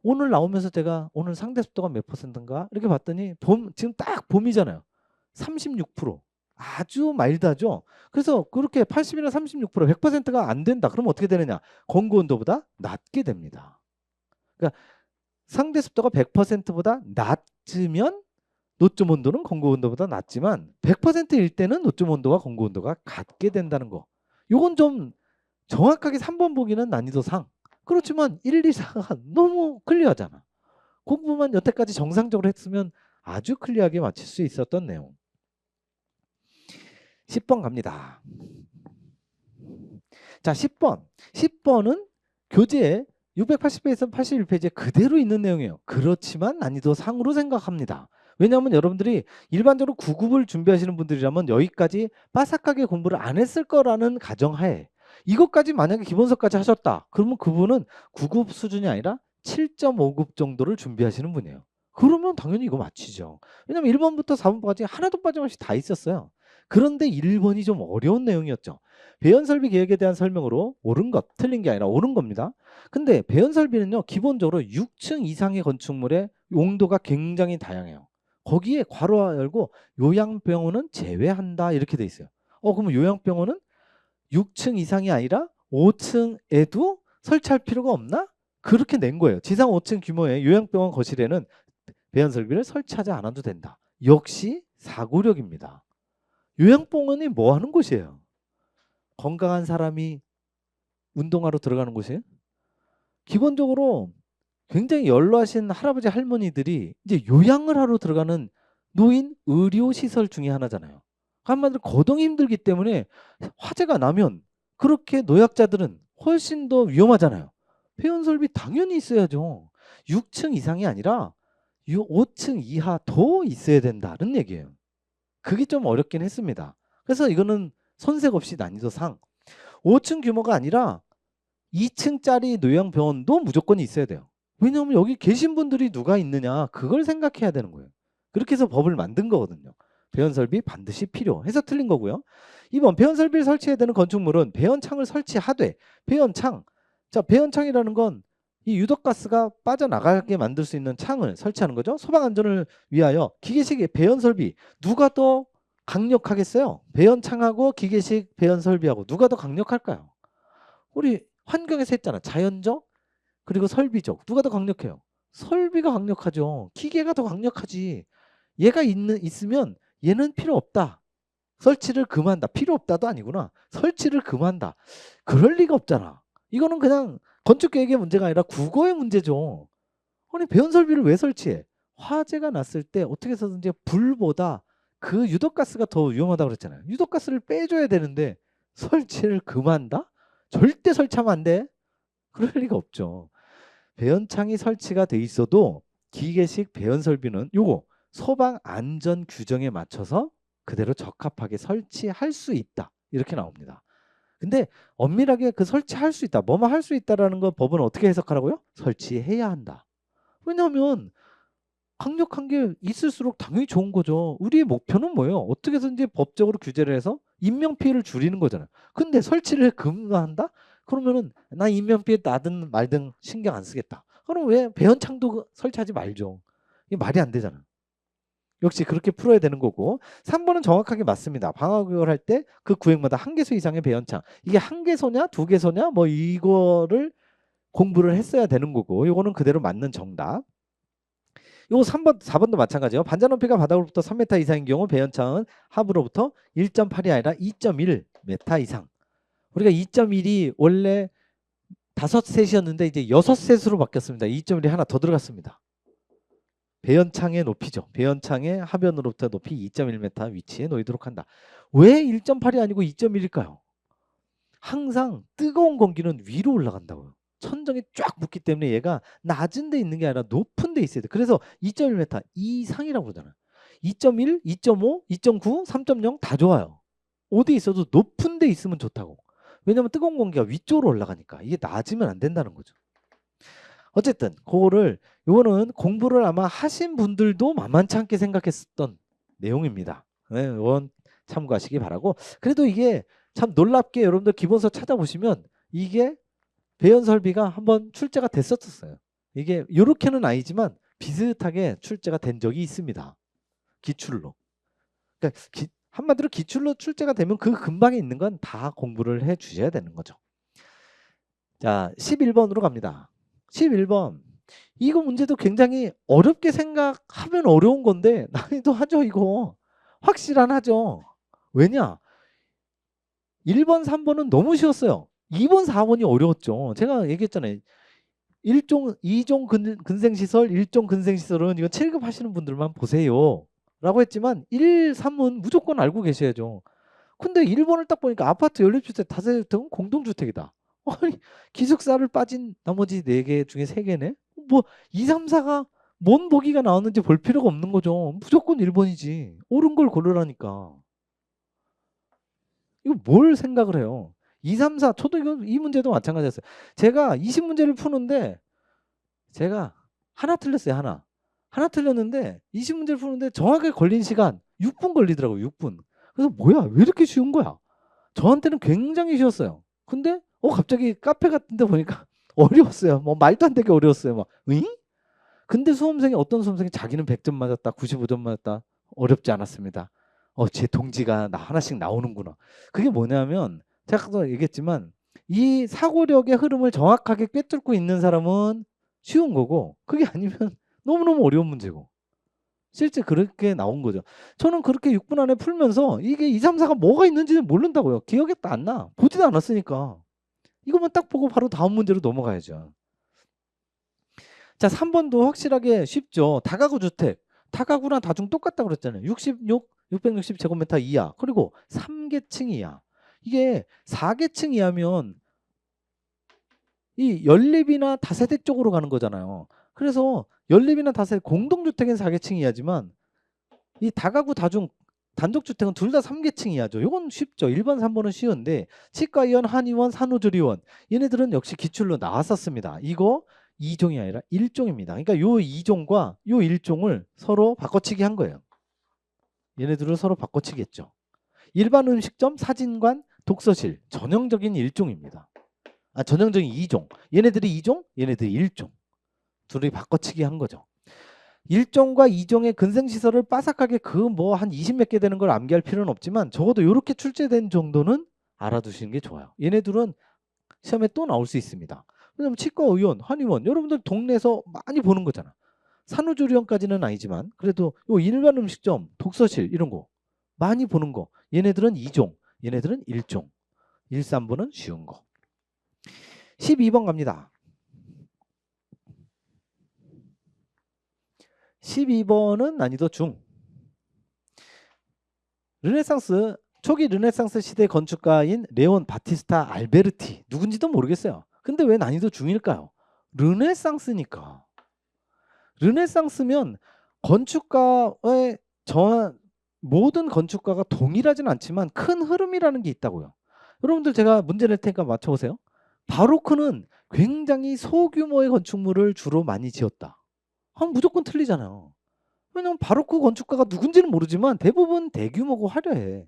오늘 나오면서 제가 오늘 상대 습도가 몇 %인가 이렇게 봤더니 지금 딱 봄이잖아요. 36%. 아주 마일드하죠. 그래서 그렇게 80이나 36%, 100%가 안 된다. 그러면 어떻게 되느냐? 건고 온도보다 낮게 됩니다. 그러니까 상대 습도가 100%보다 낮으면 노점 온도는 건고 온도보다 낮지만 100%일 때는 노점 온도와 건고 온도가 같게 된다는 거. 요건 좀 정확하게 3번 보기는 난이도 상. 그렇지만 1, 2, 4가 너무 클리어하잖아. 그 부분만 여태까지 정상적으로 했으면 아주 클리어하게 맞출 수 있었던 내용. 10번 갑니다. 자, 10번. 10번은 교재 680페이지에서 81페이지에 그대로 있는 내용이에요. 그렇지만 난이도 상으로 생각합니다. 왜냐하면 여러분들이 일반적으로 9급을 준비하시는 분들이라면 여기까지 빠삭하게 공부를 안 했을 거라는 가정하에 이것까지 만약에 기본서까지 하셨다. 그러면 그분은 9급 수준이 아니라 7.5급 정도를 준비하시는 분이에요. 그러면 당연히 이거 맞히죠. 왜냐하면 1번부터 4번까지 하나도 빠짐없이 다 있었어요. 그런데 1번이 좀 어려운 내용이었죠. 배연설비 계획에 대한 설명으로 옳은 것, 틀린 게 아니라 옳은 겁니다. 근데 배연설비는요. 기본적으로 6층 이상의 건축물의 용도가 굉장히 다양해요. 거기에 괄호 열고 요양병원은 제외한다 이렇게 돼 있어요. 그러면 요양병원은 6층 이상이 아니라 5층에도 설치할 필요가 없나? 그렇게 낸 거예요. 지상 5층 규모의 요양병원 거실에는 배연설비를 설치하지 않아도 된다. 역시 사고력입니다. 요양병원이 뭐 하는 곳이에요? 건강한 사람이 운동하러 들어가는 곳이에요? 기본적으로 굉장히 연로하신 할아버지 할머니들이 이제 요양을 하러 들어가는 노인 의료시설 중에 하나잖아요. 한마디로 거동이 힘들기 때문에 화재가 나면 그렇게 노약자들은 훨씬 더 위험하잖아요. 배연 설비 당연히 있어야죠. 6층 이상이 아니라 5층 이하 더 있어야 된다는 얘기예요. 그게 좀 어렵긴 했습니다. 그래서 이거는 손색 없이 난이도 상 5층 규모가 아니라 2층짜리 요양병원도 무조건 있어야 돼요. 왜냐하면 여기 계신 분들이 누가 있느냐 그걸 생각해야 되는 거예요. 그렇게 해서 법을 만든 거거든요. 배연설비 반드시 필요해서 틀린 거고요. 2번 배연설비를 설치해야 되는 건축물은 배연창을 설치하되 배연창 자 배연창이라는 건 이 유독가스가 빠져나가게 만들 수 있는 창을 설치하는 거죠. 소방안전을 위하여 기계식 배연설비 누가 더 강력하겠어요? 배연창하고 기계식 배연설비하고 누가 더 강력할까요? 우리 환경에서 했잖아. 자연적 그리고 설비적 누가 더 강력해요? 설비가 강력하죠. 기계가 더 강력하지. 얘가 있으면 얘는 필요 없다. 설치를 금한다. 필요 없다도 아니구나. 설치를 금한다. 그럴 리가 없잖아. 이거는 그냥 건축계획의 문제가 아니라 국어의 문제죠. 아니 배연설비를 왜 설치해? 화재가 났을 때 어떻게 해서든지 불보다 그 유독가스가 더 위험하다고 그랬잖아요. 유독가스를 빼줘야 되는데 설치를 금한다? 절대 설치하면 안 돼. 그럴 리가 없죠. 배연창이 설치가 돼 있어도 기계식 배연 설비는 요거 소방 안전 규정에 맞춰서 그대로 적합하게 설치할 수 있다. 이렇게 나옵니다. 근데 엄밀하게 그 설치할 수 있다. 뭐뭐 할 수 있다라는 거 법은 어떻게 해석하라고요? 설치해야 한다. 왜냐하면 강력한 게 있을수록 당연히 좋은 거죠. 우리의 목표는 뭐예요? 어떻게든지 법적으로 규제를 해서 인명피해를 줄이는 거잖아요. 근데 설치를 금한다? 그러면은 나 인명피해 나든 말든 신경 안 쓰겠다. 그럼 왜 배연창도 설치하지 말죠. 이게 말이 안 되잖아. 역시 그렇게 풀어야 되는 거고 3번은 정확하게 맞습니다. 방화구역을 할 때 그 구역마다 한 개소 이상의 배연창. 이게 한 개소냐 두 개소냐 뭐 이거를 공부를 했어야 되는 거고 이거는 그대로 맞는 정답. 요 3번, 4번도 마찬가지예요. 반자 높이가 바닥으로부터 3m 이상인 경우 배연창은 하부로부터 1.8이 아니라 2.1m 이상. 우리가 2.1이 원래 5셋이었는데 이제 6셋으로 바뀌었습니다. 2.1이 하나 더 들어갔습니다. 배연창의 높이죠. 배연창의 하변으로부터 높이 2.1m 위치에 놓이도록 한다. 왜 1.8이 아니고 2.1일까요? 항상 뜨거운 공기는 위로 올라간다고요. 천정이 쫙 붙기 때문에 얘가 낮은 데 있는 게 아니라 높은 데 있어야 돼. 그래서 2.1m 이상이라고 그러잖아요. 2.1, 2.5, 2.9, 3.0 다 좋아요. 어디 있어도 높은 데 있으면 좋다고. 왜냐면 뜨거운 공기가 위쪽으로 올라가니까. 이게 낮으면 안 된다는 거죠. 어쨌든 요거는 공부를 아마 하신 분들도 만만치 않게 생각했었던 내용입니다. 네, 이건 참고하시기 바라고. 그래도 이게 참 놀랍게 여러분들 기본서 찾아보시면 이게 배연 설비가 한번 출제가 됐었어요. 이게 요렇게는 아니지만 비슷하게 출제가 된 적이 있습니다. 기출로. 그러니까 한마디로 기출로 출제가 되면 그 근방에 있는 건 다 공부를 해 주셔야 되는 거죠. 자, 11번으로 갑니다. 11번. 이거 문제도 굉장히 어렵게 생각하면 어려운 건데 난이도 하죠 이거. 확실한 하죠. 왜냐? 1번, 3번은 너무 쉬웠어요. 2번, 4번이 어려웠죠. 제가 얘기했잖아요. 2종 근생시설, 1종 근생시설은 이거 7급 하시는 분들만 보세요. 라고 했지만 1, 3은 무조건 알고 계셔야죠. 근데 1번을 딱 보니까 아파트 연립주택 다세대주택은 공동주택이다. 아니 기숙사를 빠진 나머지 4개 중에 3개네. 뭐 2, 3, 4가 뭔 보기가 나왔는지 볼 필요가 없는 거죠. 무조건 1번이지. 옳은 걸 고르라니까. 이거 뭘 생각을 해요. 2, 3, 4 저도 이 문제도 마찬가지였어요. 제가 20문제를 푸는데 제가 하나 틀렸어요. 하나 틀렸는데 20문제를 푸는데 정확하게 걸린 시간 6분 걸리더라고요. 6분. 그래서 뭐야 왜 이렇게 쉬운 거야. 저한테는 굉장히 쉬웠어요. 근데 갑자기 카페 같은 데 보니까 어려웠어요. 뭐 말도 안 되게 어려웠어요. 막 응? 근데 어떤 수험생이 자기는 100점 맞았다. 95점 맞았다. 어렵지 않았습니다. 제 동지가 하나씩 나오는구나. 그게 뭐냐면 제가 아까도 얘기했지만 이 사고력의 흐름을 정확하게 꿰뚫고 있는 사람은 쉬운 거고 그게 아니면 너무너무 어려운 문제고. 실제 그렇게 나온 거죠. 저는 그렇게 6분 안에 풀면서 이게 2, 3, 4가 뭐가 있는지는 모른다고요. 기억이 안 나. 보지도 않았으니까. 이것만 딱 보고 바로 다음 문제로 넘어가야죠. 자, 3번도 확실하게 쉽죠. 다가구 주택. 다가구랑 다중 똑같다고 그랬잖아요. 660제곱미터 이하. 그리고 3계층 이하. 이게 4계층 이하면 이 연립이나 다세대 쪽으로 가는 거잖아요. 그래서 연립이나 다세대 공동주택은 4계층 이하지만 이 다가구 다중 단독주택은 둘 다 3계층 이하죠. 이건 쉽죠. 1번 3번은 쉬운데 치과의원, 한의원, 산후조리원 얘네들은 역시 기출로 나왔었습니다. 이거 2종이 아니라 1종입니다. 그러니까 요 2종과 요 1종을 서로 바꿔치기 한 거예요. 얘네들을 서로 바꿔치기했죠. 일반 음식점, 사진관, 독서실 전형적인 1종입니다. 전형적인 2종. 얘네들이 2종, 얘네들이 1종. 둘이 바꿔치기 한 거죠. 1종과 2종의 근생시설을 빠삭하게 그 뭐 한 20몇 개 되는 걸 암기할 필요는 없지만 적어도 이렇게 출제된 정도는 알아두시는 게 좋아요. 얘네들은 시험에 또 나올 수 있습니다. 왜냐면 치과의원, 한의원 여러분들 동네에서 많이 보는 거잖아. 산후조리원까지는 아니지만 그래도 요 일반 음식점, 독서실 이런 거 많이 보는 거. 얘네들은 2종, 얘네들은 1종. 1, 3번은 쉬운 거. 12번 갑니다. 12번은 난이도 중. 르네상스 초기 르네상스 시대 건축가인 레온 바티스타 알베르티 누군지도 모르겠어요. 근데 왜 난이도 중일까요? 르네상스니까. 르네상스면 건축가의 모든 건축가가 동일하진 않지만 큰 흐름이라는 게 있다고요. 여러분들 제가 문제 낼 테니까 맞춰보세요. 바로크는 굉장히 소규모의 건축물을 주로 많이 지었다. 무조건 틀리잖아요. 왜냐면 바로크 건축가가 누군지는 모르지만 대부분 대규모고 화려해.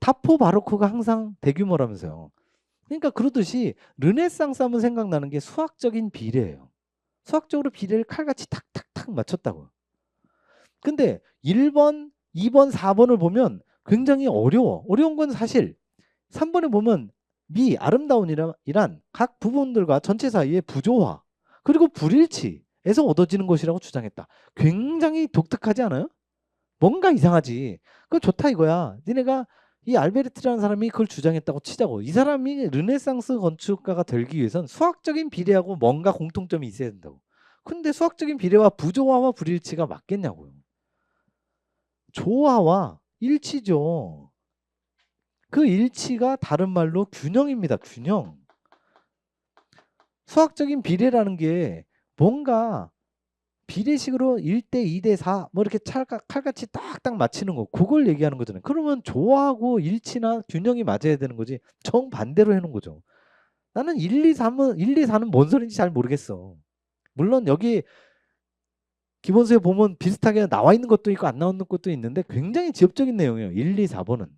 타포 바로크가 항상 대규모라면서요. 그러니까 그러듯이 르네상스 하면 생각나는 게 수학적인 비례예요. 수학적으로 비례를 칼같이 탁탁탁 맞췄다고. 근데 1번, 2번, 4번을 보면 굉장히 어려워. 어려운 건 사실 3번에 보면 아름다운이란 각 부분들과 전체 사이의 부조화 그리고 불일치에서 얻어지는 것이라고 주장했다. 굉장히 독특하지 않아요? 뭔가 이상하지. 그거 좋다 이거야. 니네가 이 알베르티라는 사람이 그걸 주장했다고 치자고. 이 사람이 르네상스 건축가가 되기 위해선 수학적인 비례하고 뭔가 공통점이 있어야 된다고. 근데 수학적인 비례와 부조화와 불일치가 맞겠냐고요. 조화와 일치죠. 그 일치가 다른 말로 균형입니다. 균형. 수학적인 비례라는 게 뭔가 비례식으로 1대 2대 4 뭐 이렇게 칼같이 딱딱 맞히는 거 그걸 얘기하는 거잖아요. 그러면 조화하고 일치나 균형이 맞아야 되는 거지 정반대로 해놓은 거죠. 나는 1, 2, 3은 1, 2, 4는 뭔 소리인지 잘 모르겠어. 물론 여기 기본서에 보면 비슷하게 나와 있는 것도 있고 안 나오는 것도 있는데 굉장히 지엽적인 내용이에요. 1, 2, 4번은.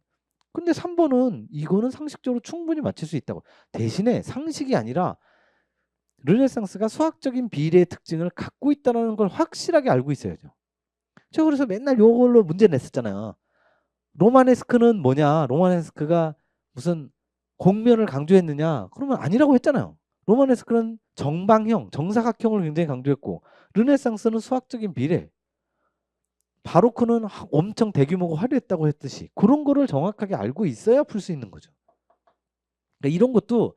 근데 3번은 이거는 상식적으로 충분히 맞출 수 있다고. 대신에 상식이 아니라 르네상스가 수학적인 비례의 특징을 갖고 있다는 걸 확실하게 알고 있어야죠. 제가 그래서 맨날 이걸로 문제 냈었잖아요. 로마네스크는 뭐냐? 로마네스크가 무슨 곡면을 강조했느냐? 그러면 아니라고 했잖아요. 로마네스크는 정방형, 정사각형을 굉장히 강조했고 르네상스는 수학적인 비례. 바로크는 엄청 대규모고 화려했다고 했듯이 그런 거를 정확하게 알고 있어야 풀 수 있는 거죠. 그러니까 이런 것도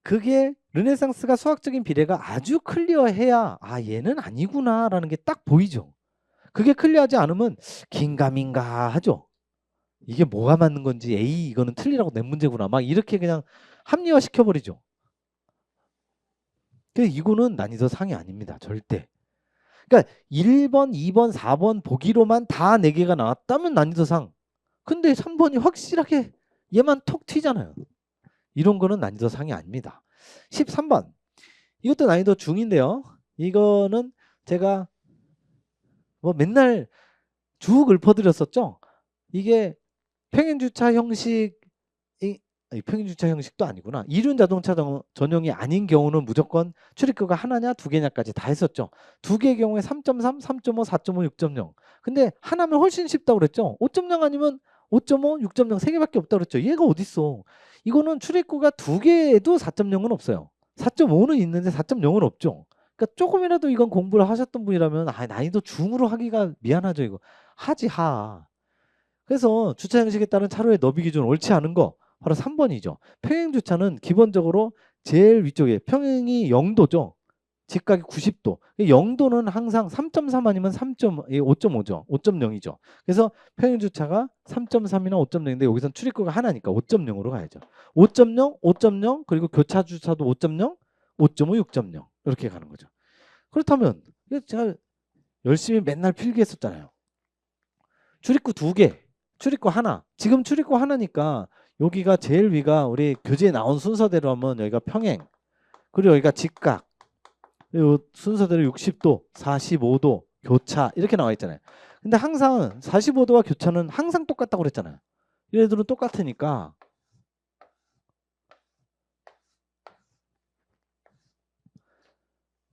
그게 르네상스가 수학적인 비례가 아주 클리어해야 얘는 아니구나라는 게 딱 보이죠. 그게 클리어하지 않으면 긴가민가 하죠. 이게 뭐가 맞는 건지 에이 이거는 틀리라고 낸 문제구나 막 이렇게 그냥 합리화 시켜버리죠. 근데 이거는 난이도 상이 아닙니다. 절대. 그러니까 1번, 2번, 4번 보기로만 다 4개가 나왔다면 난이도 상. 근데 3번이 확실하게 얘만 톡 튀잖아요. 이런 거는 난이도 상이 아닙니다. 13번. 이것도 난이도 중인데요. 이거는 제가 뭐 맨날 쭉 읊어드렸었죠. 이게 평행주차 형식이 평행주차 형식도 아니구나. 이륜자동차 전용이 아닌 경우는 무조건 출입구가 하나냐 두 개냐까지 다 했었죠. 두 개의 경우에 3.3, 3.5, 4.5, 6.0. 근데 하나면 훨씬 쉽다고 그랬죠. 5.0 아니면 5.5, 6.0 세 개밖에 없다고 그랬죠. 얘가 어딨어. 이거는 출입구가 두 개에도 4.0은 없어요. 4.5는 있는데 4.0은 없죠. 그러니까 조금이라도 이건 공부를 하셨던 분이라면 난이도 중으로 하기가 미안하죠. 이거 하지 하. 그래서 주차 형식에 따른 차로의 너비 기준 옳지 않은 거 바로 3번이죠. 평행 주차는 기본적으로 제일 위쪽에 평행이 0도죠. 직각이 90도. 0도는 항상 3.3 아니면 5.5죠. 5.0이죠. 그래서 평행주차가 3.3이나 5.0인데 여기선 출입구가 하나니까 5.0으로 가야죠. 5.0, 5.0 그리고 교차주차도 5.0, 5.5, 6.0 이렇게 가는 거죠. 그렇다면 제가 열심히 맨날 필기했었잖아요. 출입구 2개, 출입구 하나. 지금 출입구 하나니까 여기가 제일 위가 우리 교재에 나온 순서대로 하면 여기가 평행, 그리고 여기가 직각, 이 순서대로 60도, 45도, 교차 이렇게 나와 있잖아요. 근데 항상 45도와 교차는 항상 똑같다고 그랬잖아요. 얘네들은 똑같으니까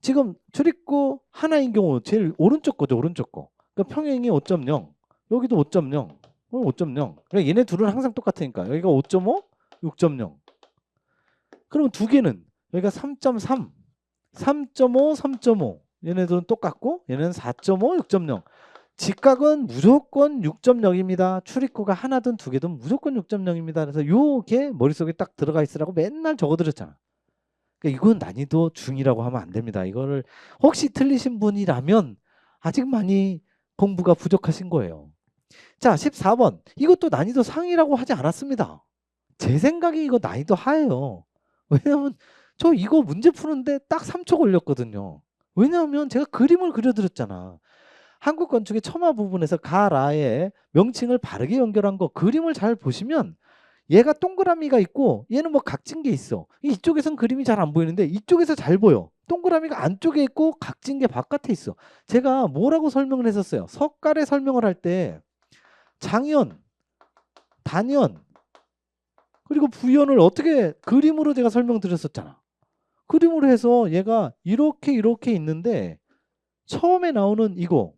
지금 출입구 하나인 경우 제일 오른쪽 거죠. 오른쪽 거. 그러니까 평행이 5.0, 여기도 5.0, 5.0. 그러니까 얘네 둘은 항상 똑같으니까 여기가 5.5, 6.0. 그러면 두 개는 여기가 3.3, 3.5, 3.5. 얘네들은 똑같고 얘는 4.5, 6.0. 직각은 무조건 6.0입니다. 출입구가 하나든 두 개든 무조건 6.0입니다. 그래서 요게 머릿속에 딱 들어가 있으라고 맨날 적어드렸잖아. 그러니까 이건 난이도 중이라고 하면 안 됩니다. 이거를 혹시 틀리신 분이라면 아직 많이 공부가 부족하신 거예요. 자, 14번. 이것도 난이도 상이라고 하지 않았습니다. 제 생각에 이거 난이도 하예요. 왜냐면 저 이거 문제 푸는데 딱 3초 걸렸거든요. 왜냐하면 제가 그림을 그려드렸잖아. 한국 건축의 첨화 부분에서 가라의 명칭을 바르게 연결한 거 그림을 잘 보시면 얘가 동그라미가 있고 얘는 뭐 각진 게 있어. 이쪽에선 그림이 잘 안 보이는데 이쪽에서 잘 보여. 동그라미가 안쪽에 있고 각진 게 바깥에 있어. 제가 뭐라고 설명을 했었어요. 석가래 설명을 할 때 장연, 단연, 그리고 부연을 어떻게 그림으로 제가 설명드렸었잖아. 그림으로 해서 얘가 이렇게 이렇게 있는데 처음에 나오는 이거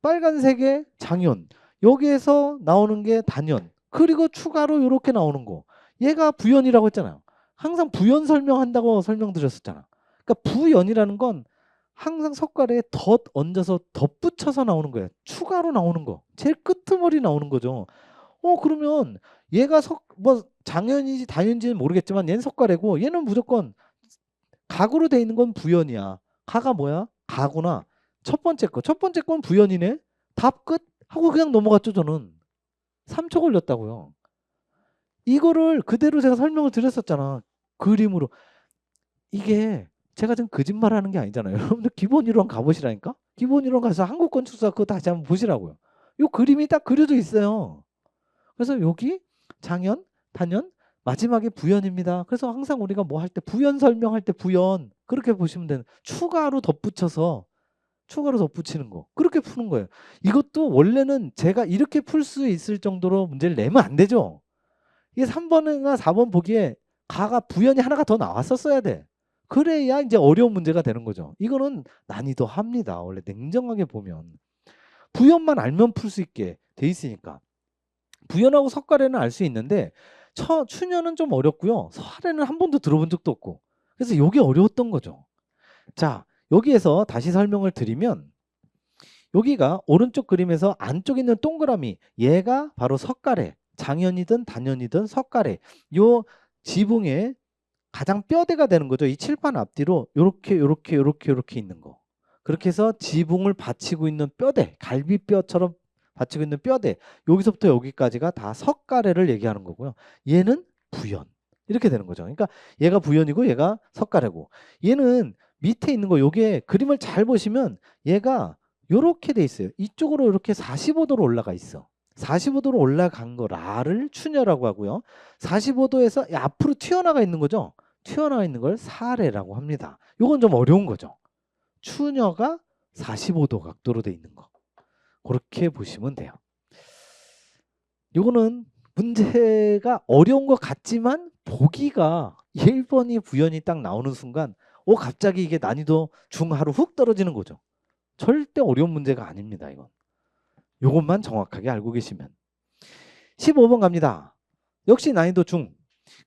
빨간색의 장연, 여기에서 나오는 게 단연, 그리고 추가로 이렇게 나오는 거 얘가 부연이라고 했잖아요. 항상 부연 설명한다고 설명드렸었잖아. 그러니까 부연이라는 건 항상 석가래에 덧 얹어서 덧붙여서 나오는 거예요. 추가로 나오는 거, 제일 끄트머리 나오는 거죠. 그러면 얘가 뭐 장연인지 단연인지는 모르겠지만 얘는 석가래고 얘는 무조건 각으로 돼 있는 건 부연이야. 가가 뭐야? 가구나. 첫 번째 건 부연이네. 답 끝 하고 그냥 넘어갔죠. 저는 3초 걸렸다고요. 이거를 그대로 제가 설명을 드렸었잖아. 그림으로. 이게 제가 지금 거짓말하는 게 아니잖아요. 여러분들 기본 이론 가보시라니까. 기본 이론 가서 한국 건축사 그거 다시 한번 보시라고요. 이 그림이 딱 그려져 있어요. 그래서 여기 장연, 단연, 마지막에 부연입니다. 그래서 항상 우리가 뭐 할 때 부연 설명할 때 부연 그렇게 보시면 되는, 추가로 덧붙이는 거 그렇게 푸는 거예요. 이것도 원래는 제가 이렇게 풀 수 있을 정도로 문제를 내면 안 되죠. 이게 3번이나 4번 보기에 가가 부연이 하나가 더 나왔었어야 돼. 그래야 이제 어려운 문제가 되는 거죠. 이거는 난이도 합니다. 원래 냉정하게 보면 부연만 알면 풀 수 있게 돼 있으니까. 부연하고 석가래는 알 수 있는데 추년은 좀 어렵고요. 설에는 한 번도 들어본 적도 없고. 그래서 이게 어려웠던 거죠. 자, 여기에서 다시 설명을 드리면 여기가 오른쪽 그림에서 안쪽에 있는 동그라미 얘가 바로 석가래, 장연이든 단연이든 석가래, 요 지붕의 가장 뼈대가 되는 거죠. 이 칠판 앞뒤로 요렇게 있는 거. 그렇게 해서 지붕을 받치고 있는 뼈대, 갈비뼈처럼 받치고 있는 뼈대, 여기서부터 여기까지가 다 석가래를 얘기하는 거고요. 얘는 부연. 이렇게 되는 거죠. 그러니까 얘가 부연이고 얘가 석가래고, 얘는 밑에 있는 거, 요게 그림을 잘 보시면 얘가 요렇게 돼 있어요. 이쪽으로 이렇게 45도로 올라가 있어. 45도로 올라간 거 라를 추녀라고 하고요. 45도에서 앞으로 튀어나가 있는 거죠. 튀어나와 있는 걸 사래라고 합니다. 요건 좀 어려운 거죠. 추녀가 45도 각도로 돼 있는 거. 그렇게 보시면 돼요. 요거는 문제가 어려운 것 같지만 보기가 1번이 부연이 딱 나오는 순간 갑자기 이게 난이도 중하로 훅 떨어지는 거죠. 절대 어려운 문제가 아닙니다. 이건. 요것만 정확하게 알고 계시면. 15번 갑니다. 역시 난이도 중.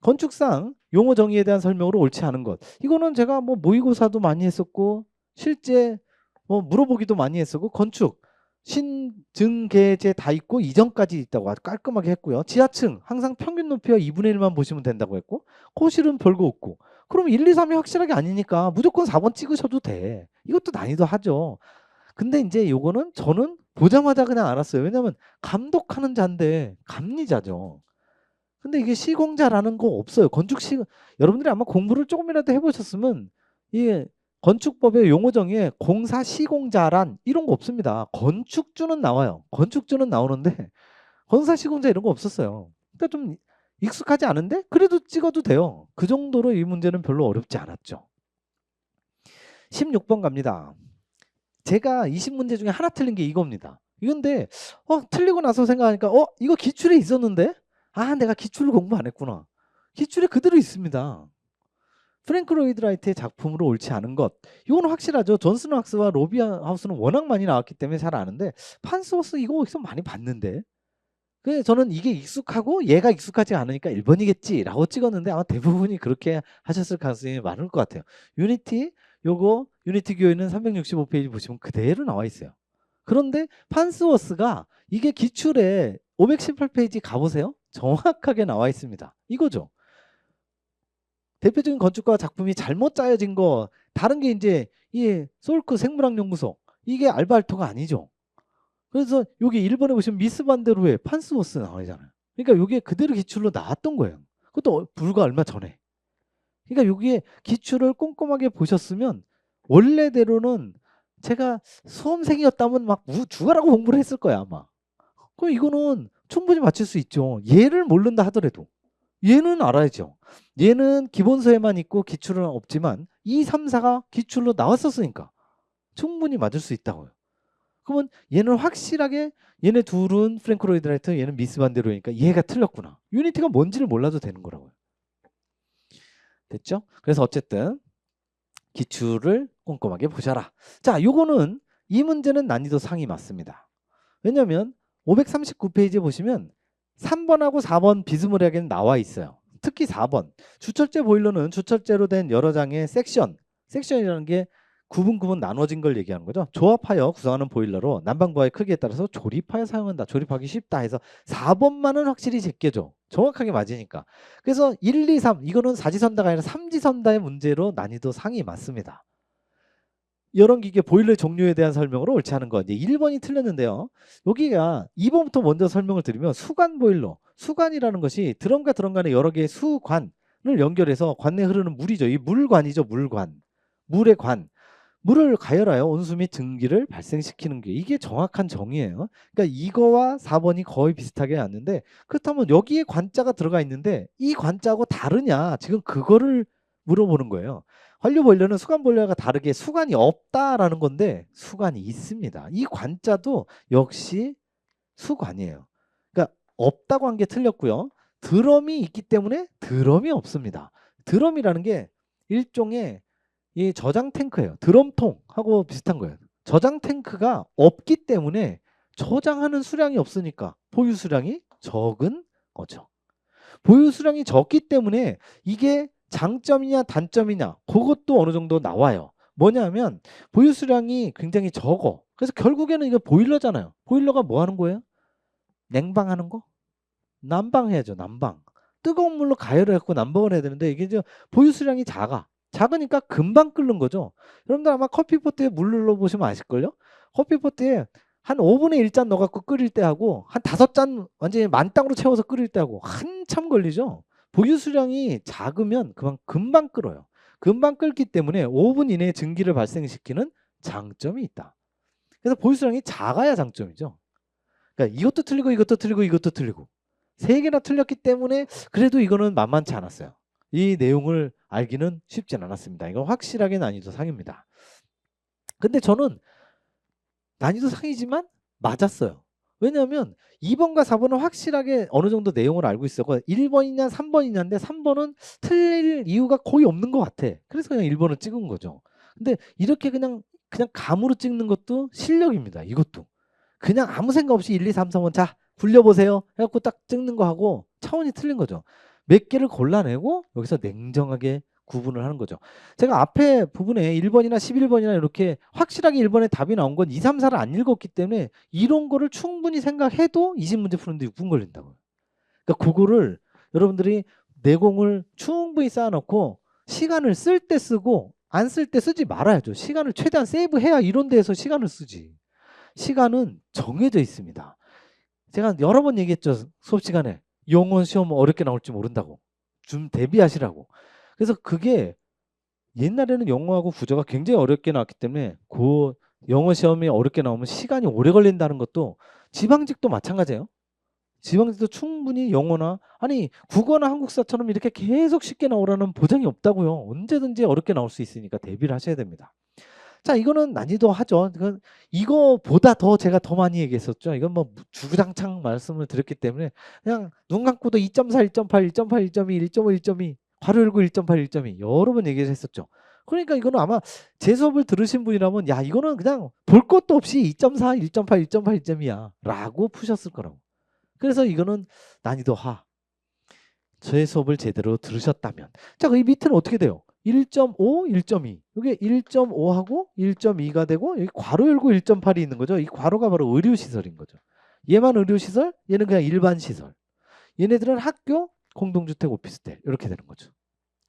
건축상 용어 정의에 대한 설명으로 옳지 않은 것. 이거는 제가 뭐 모의고사도 많이 했었고 실제 뭐 물어보기도 많이 했었고 건축 신증계제 다 있고 이전까지 있다고 아주 깔끔하게 했고요. 지하층 항상 평균 높이와 2분의 1만 보시면 된다고 했고 코실은 별거 없고 그럼 1, 2, 3이 확실하게 아니니까 무조건 4번 찍으셔도 돼. 이것도 난이도 하죠. 근데 이제 요거는 저는 보자마자 그냥 알았어요. 왜냐면 감독하는 자인데 감리자죠. 근데 이게 시공자라는 거 없어요. 여러분들이 아마 공부를 조금이라도 해보셨으면 이 건축법의 용어 정의에 공사 시공자란 이런 거 없습니다. 건축주는 나와요. 건축주는 나오는데 건사 시공자 이런 거 없었어요. 그러니까 좀 익숙하지 않은데 그래도 찍어도 돼요. 그 정도로 이 문제는 별로 어렵지 않았죠. 16번 갑니다. 제가 20문제 중에 하나 틀린 게 이겁니다. 이건데 틀리고 나서 생각하니까 이거 기출에 있었는데 내가 기출을 공부 안 했구나. 기출에 그대로 있습니다. 프랭크 로이드 라이트의 작품으로 옳지 않은 것. 이건 확실하죠. 존슨 왁스와 로비 하우스는 워낙 많이 나왔기 때문에 잘 아는데 판스워스 이거 어디서 많이 봤는데. 그래서 저는 이게 익숙하고 얘가 익숙하지 않으니까 1번이겠지라고 찍었는데 아마 대부분이 그렇게 하셨을 가능성이 많을 것 같아요. 유니티 교회는 365페이지 보시면 그대로 나와 있어요. 그런데 판스워스가 이게 기출에 518페이지 가보세요. 정확하게 나와 있습니다. 이거죠. 대표적인 건축가 작품이 잘못 짜여진 거 다른 게 이제 이 솔크 생물학연구소 이게 알바알토가 아니죠. 그래서 여기 1번에 보시면 미스 반데로의 판스워스 나오잖아요. 그러니까 이게 그대로 기출로 나왔던 거예요. 그것도 불과 얼마 전에. 그러니까 여기에 기출을 꼼꼼하게 보셨으면 원래대로는 제가 수험생이었다면 막 죽어라고 공부를 했을 거야 아마. 그럼 이거는 충분히 맞출 수 있죠. 얘를 모른다 하더라도. 얘는 알아야죠. 얘는 기본서에만 있고 기출은 없지만 2, 3, 4가 기출로 나왔었으니까 충분히 맞을 수 있다고요. 그러면 얘는 확실하게 얘네 둘은 프랭크 로이드 라이트 얘는 미스 반데로니까 얘가 틀렸구나. 유니티가 뭔지를 몰라도 되는 거라고요. 됐죠? 그래서 어쨌든 기출을 꼼꼼하게 보셔라. 자, 요거는 이 문제는 난이도 상이 맞습니다. 왜냐하면 539페이지에 보시면 3번하고 4번 비스무리하게 나와 있어요. 특히 4번 주철제 보일러는 주철제로 된 여러 장의 섹션이라는 게 구분 나눠진 걸 얘기하는 거죠. 조합하여 구성하는 보일러로 난방부하의 크기에 따라서 조립하여 사용한다. 조립하기 쉽다 해서 4번만은 확실히 제껴줘. 정확하게 맞으니까. 그래서 1, 2, 3 이거는 사지선다가 아니라 삼지선다의 문제로 난이도 상이 맞습니다. 여러 기계 보일러 종류에 대한 설명으로 옳지 않은 거. 이제 1번이 틀렸는데요. 여기가 2번부터 먼저 설명을 드리면 수관 보일러. 수관이라는 것이 드럼과 드럼 간의 여러 개의 수관을 연결해서 관 내 흐르는 물이죠. 이 물관이죠. 물관. 물의 관. 물을 가열하여 온수 및 증기를 발생시키는 게 이게 정확한 정의예요. 그러니까 이거와 4번이 거의 비슷하게 왔는데 그렇다면 여기에 관자가 들어가 있는데 이 관자하고 다르냐? 지금 그거를 물어보는 거예요. 환류 보일러는 수관 보일러가 다르게 수관이 없다라는 건데 수관이 있습니다. 이 관자도 역시 수관이에요. 그러니까 없다고 한 게 틀렸고요. 드럼이 있기 때문에 드럼이 없습니다. 드럼이라는 게 일종의 이 저장 탱크예요. 드럼통하고 비슷한 거예요. 저장 탱크가 없기 때문에 저장하는 수량이 없으니까 보유 수량이 적은 거죠. 보유 수량이 적기 때문에 이게 장점이냐 단점이냐 그것도 어느 정도 나와요. 뭐냐면 보유 수량이 굉장히 적어. 그래서 결국에는 이거 보일러잖아요. 보일러가 뭐 하는 거예요? 냉방하는 거? 난방해야죠. 난방. 뜨거운 물로 가열을 해갖고 난방을 해야 되는데 이게 이제 보유 수량이 작으니까 금방 끓는 거죠. 여러분들 아마 커피포트에 물 눌러보시면 아실걸요? 커피포트에 한 5분의 1잔 넣어갖고 끓일 때 하고 한 5잔 완전히 만땅으로 채워서 끓일 때 하고 한참 걸리죠. 보유 수량이 작으면 금방 끓어요. 금방 끓기 때문에 5분 이내에 증기를 발생시키는 장점이 있다. 그래서 보유 수량이 작아야 장점이죠. 그러니까 이것도 틀리고 이것도 틀리고 이것도 틀리고 3개나 틀렸기 때문에 그래도 이거는 만만치 않았어요. 이 내용을 알기는 쉽진 않았습니다. 이건 확실하게 난이도 상입니다. 근데 저는 난이도 상이지만 맞았어요. 왜냐하면 2번과 4번은 확실하게 어느 정도 내용을 알고 있었고 1번이냐 3번이냐인데 3번은 틀릴 이유가 거의 없는 것 같아. 그래서 그냥 1번을 찍은 거죠. 근데 이렇게 그냥 감으로 찍는 것도 실력입니다. 이것도. 그냥 아무 생각 없이 1, 2, 3, 4번 자 굴려보세요 해갖고 딱 찍는 거 하고 차원이 틀린 거죠. 몇 개를 골라내고 여기서 냉정하게 구분을 하는 거죠. 제가 앞에 부분에 1번이나 11번이나 이렇게 확실하게 1번에 답이 나온 건 2, 3, 4를 안 읽었기 때문에 이런 거를 충분히 생각해도 20문제 푸는데 6분 걸린다고요. 그러니까 그거를 여러분들이 내공을 충분히 쌓아놓고 시간을 쓸 때 쓰고 안 쓸 때 쓰지 말아야죠. 시간을 최대한 세이브해야 이런 데에서 시간을 쓰지. 시간은 정해져 있습니다. 제가 여러 번 얘기했죠. 수업 시간에. 영어 시험 어렵게 나올지 모른다고. 좀 대비하시라고. 그래서 그게 옛날에는 영어하고 국어가 굉장히 어렵게 나왔기 때문에 그 영어 시험이 어렵게 나오면 시간이 오래 걸린다는 것도 지방직도 마찬가지예요. 지방직도 충분히 영어나 아니 국어나 한국사처럼 이렇게 계속 쉽게 나오라는 보장이 없다고요. 언제든지 어렵게 나올 수 있으니까 대비를 하셔야 됩니다. 자, 이거는 난이도 하죠. 이거보다 더 제가 더 많이 얘기했었죠. 이건 뭐 주구장창 말씀을 드렸기 때문에 그냥 눈 감고도 2.4, 1.8, 1.8, 1.2, 1.5, 1.2, 괄호 열고 1.8, 1.2 여러 번 얘기를 했었죠. 그러니까 이거는 아마 제 수업을 들으신 분이라면 야 이거는 그냥 볼 것도 없이 2.4, 1.8, 1.8, 1.2야 라고 푸셨을 거라고. 그래서 이거는 난이도 하. 제 수업을 제대로 들으셨다면. 자, 이 밑에는 어떻게 돼요? 1.5, 1.2. 이게 1.5하고 1.2가 되고 여기 괄호 열고 1.8이 있는 거죠. 이 괄호가 바로 의료시설인 거죠. 얘만 의료시설, 얘는 그냥 일반 시설. 얘네들은 학교, 공동주택, 오피스텔 이렇게 되는 거죠.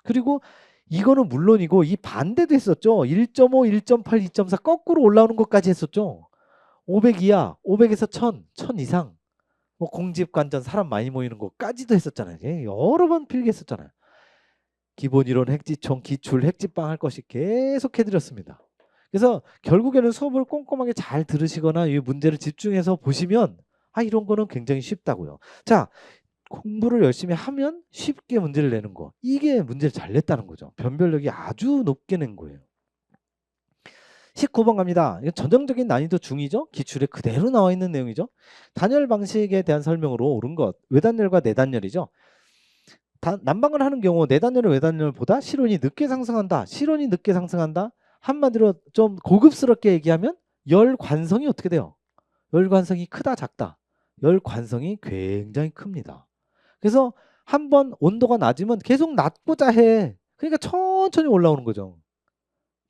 그리고 이거는 물론이고 이 반대도 했었죠. 1.5, 1.8, 2.4 거꾸로 올라오는 것까지 했었죠. 500 이하, 500에서 1000, 1000 이상. 뭐 공집관전 사람 많이 모이는 것까지도 했었잖아요. 여러 번 필기했었잖아요. 기본이론, 핵지총, 기출, 핵집방 할 것이 계속 해드렸습니다. 그래서 결국에는 수업을 꼼꼼하게 잘 들으시거나 이 문제를 집중해서 보시면 아 이런 거는 굉장히 쉽다고요. 자, 공부를 열심히 하면 쉽게 문제를 내는 거. 이게 문제를 잘 냈다는 거죠. 변별력이 아주 높게 낸 거예요. 19번 갑니다. 이건 전형적인 난이도 중이죠. 기출에 그대로 나와 있는 내용이죠. 단열 방식에 대한 설명으로 옳은 것. 외단열과 내단열이죠. 난방을 하는 경우 내단열은 외단열보다 실온이 늦게 상승한다. 실온이 늦게 상승한다. 한마디로 좀 고급스럽게 얘기하면 열 관성이 어떻게 돼요? 열 관성이 크다 작다. 열 관성이 굉장히 큽니다. 그래서 한번 온도가 낮으면 계속 낮고자 해. 그러니까 천천히 올라오는 거죠.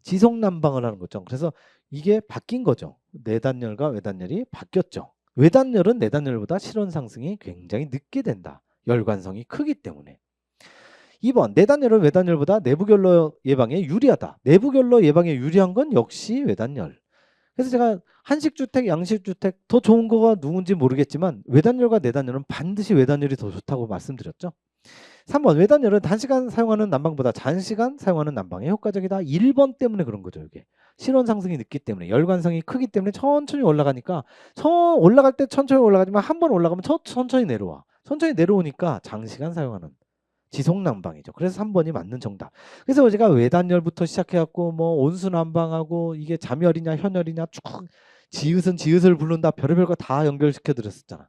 지속 난방을 하는 거죠. 그래서 이게 바뀐 거죠. 내단열과 외단열이 바뀌었죠. 외단열은 내단열보다 실온 상승이 굉장히 늦게 된다. 열관성이 크기 때문에. 2번 내단열은 외단열보다 내부결로 예방에 유리하다. 내부결로 예방에 유리한 건 역시 외단열. 그래서 제가 한식주택, 양식주택 더 좋은 거가 누군지 모르겠지만 외단열과 내단열은 반드시 외단열이 더 좋다고 말씀드렸죠. 3번 외단열은 단시간 사용하는 난방보다 장시간 사용하는 난방에 효과적이다. 1번 때문에 그런 거죠. 이게 실온 상승이 늦기 때문에 열관성이 크기 때문에 천천히 올라가니까 올라갈 때 천천히 올라가지만 한 번 올라가면 천천히 내려와. 천천히 내려오니까 장시간 사용하는 지속 난방이죠. 그래서 3번이 맞는 정답. 그래서 제가 외단열부터 시작해갖고 뭐 온수 난방하고 이게 잠열이냐 현열이냐 쭉 지읒은 지읒을 부른다 별의별 거 다 연결시켜 드렸었잖아.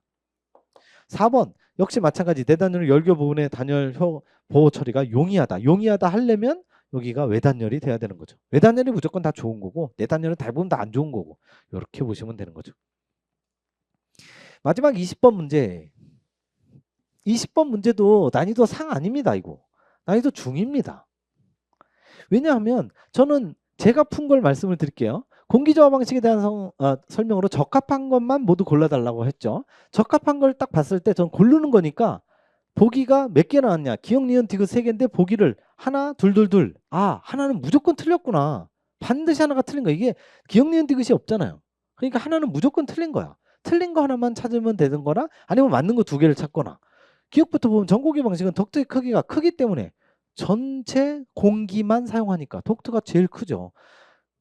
4번 역시 마찬가지 내단열 열교 부분의 단열 보호 처리가 용이하다. 용이하다 하려면 여기가 외단열이 돼야 되는 거죠. 외단열이 무조건 다 좋은 거고 내단열은 대부분 다 안 좋은 거고 이렇게 보시면 되는 거죠. 마지막 20번 문제. 20번 문제도 난이도 상 아닙니다. 이거 난이도 중입니다. 왜냐하면 저는 제가 푼 걸 말씀을 드릴게요. 공기저하 방식에 대한 설명으로 적합한 것만 모두 골라달라고 했죠. 적합한 걸 딱 봤을 때 전 고르는 거니까 보기가 몇 개 나왔냐. 기억, 니은, 디귿 3개인데 보기를 하나, 둘, 둘, 둘. 아, 하나는 무조건 틀렸구나. 반드시 하나가 틀린 거야. 이게 기억, 니은, 디귿이 없잖아요. 그러니까 하나는 무조건 틀린 거야. 틀린 거 하나만 찾으면 되는 거나 아니면 맞는 거 2개를 찾거나. 기억부터 보면 전공기 방식은 덕트의 크기가 크기 때문에 전체 공기만 사용하니까 덕트가 제일 크죠.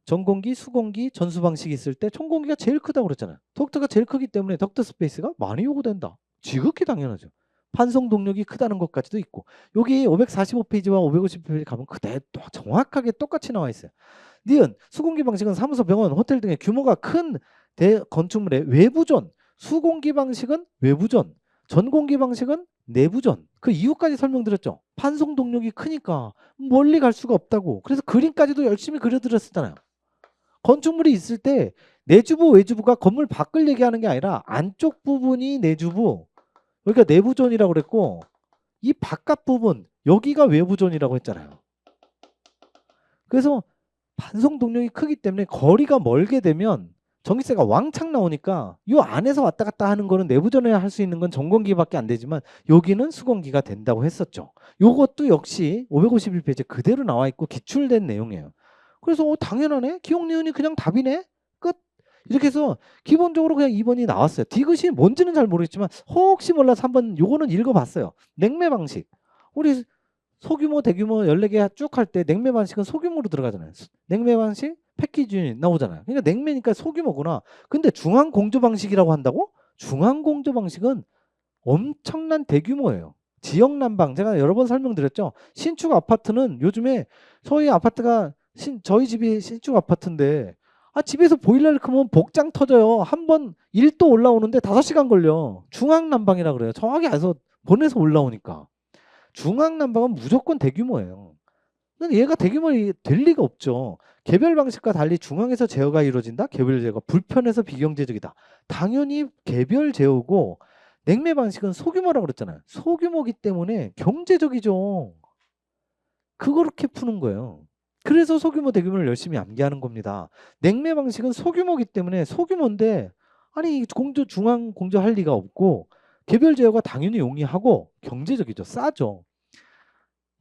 전공기, 수공기, 전수 방식이 있을 때 총공기가 제일 크다고 그랬잖아요. 덕트가 제일 크기 때문에 덕트 스페이스가 많이 요구된다. 지극히 당연하죠. 판송 동력이 크다는 것까지도 있고 여기 545페이지와 550페이지 가면 그대로 정확하게 똑같이 나와 있어요. 니은 수공기 방식은 사무소, 병원, 호텔 등의 규모가 큰 대건축물의 외부존, 수공기 방식은 외부존, 전공기 방식은 내부전. 그 이유까지 설명드렸죠. 판송 동력이 크니까 멀리 갈 수가 없다고. 그래서 그림까지도 열심히 그려드렸었잖아요. 건축물이 있을 때 내주부 외주부가 건물 밖을 얘기하는 게 아니라 안쪽 부분이 내주부, 그러니까 내부존이라고 그랬고 이 바깥 부분 여기가 외부존이라고 했잖아요. 그래서 반송 동력이 크기 때문에 거리가 멀게 되면 전기세가 왕창 나오니까 요 안에서 왔다 갔다 하는 거는 내부 전해할 수 있는 건 전건기밖에 안 되지만 여기는 수건기가 된다고 했었죠. 요것도 역시 551페이지 그대로 나와 있고 기출된 내용이에요. 그래서 당연하네. 기억니은이 그냥 답이네. 끝. 이렇게 해서 기본적으로 그냥 2번이 나왔어요. 디귿이 뭔지는 잘 모르겠지만 혹시 몰라서 한번 요거는 읽어봤어요. 냉매 방식. 우리 소규모, 대규모 14개 쭉 할 때 냉매 방식은 소규모로 들어가잖아요. 냉매 방식, 패키지 유닛 나오잖아요. 그러니까 냉매니까 소규모구나. 근데 중앙 공조 방식이라고 한다고? 중앙 공조 방식은 엄청난 대규모예요. 지역 난방 제가 여러 번 설명드렸죠. 신축 아파트는 요즘에 소위 아파트가 저희 집이 신축 아파트인데 집에서 보일러를 켜면 복장 터져요. 한 번 1도 올라오는데 5시간 걸려. 중앙 난방이라 그래요. 정확히 알아서 보내서 올라오니까. 중앙 난방은 무조건 대규모예요. 얘가 대규모 될 리가 없죠. 개별 방식과 달리 중앙에서 제어가 이루어진다. 개별 제어가 불편해서 비경제적이다. 당연히 개별 제어고 냉매 방식은 소규모라고 그랬잖아요. 소규모기 때문에 경제적이죠. 그렇게 푸는 거예요. 그래서 소규모 대규모를 열심히 암기하는 겁니다. 냉매 방식은 소규모기 때문에 소규모인데 아니 공조 중앙 공조할 리가 없고 개별 제어가 당연히 용이하고 경제적이죠. 싸죠.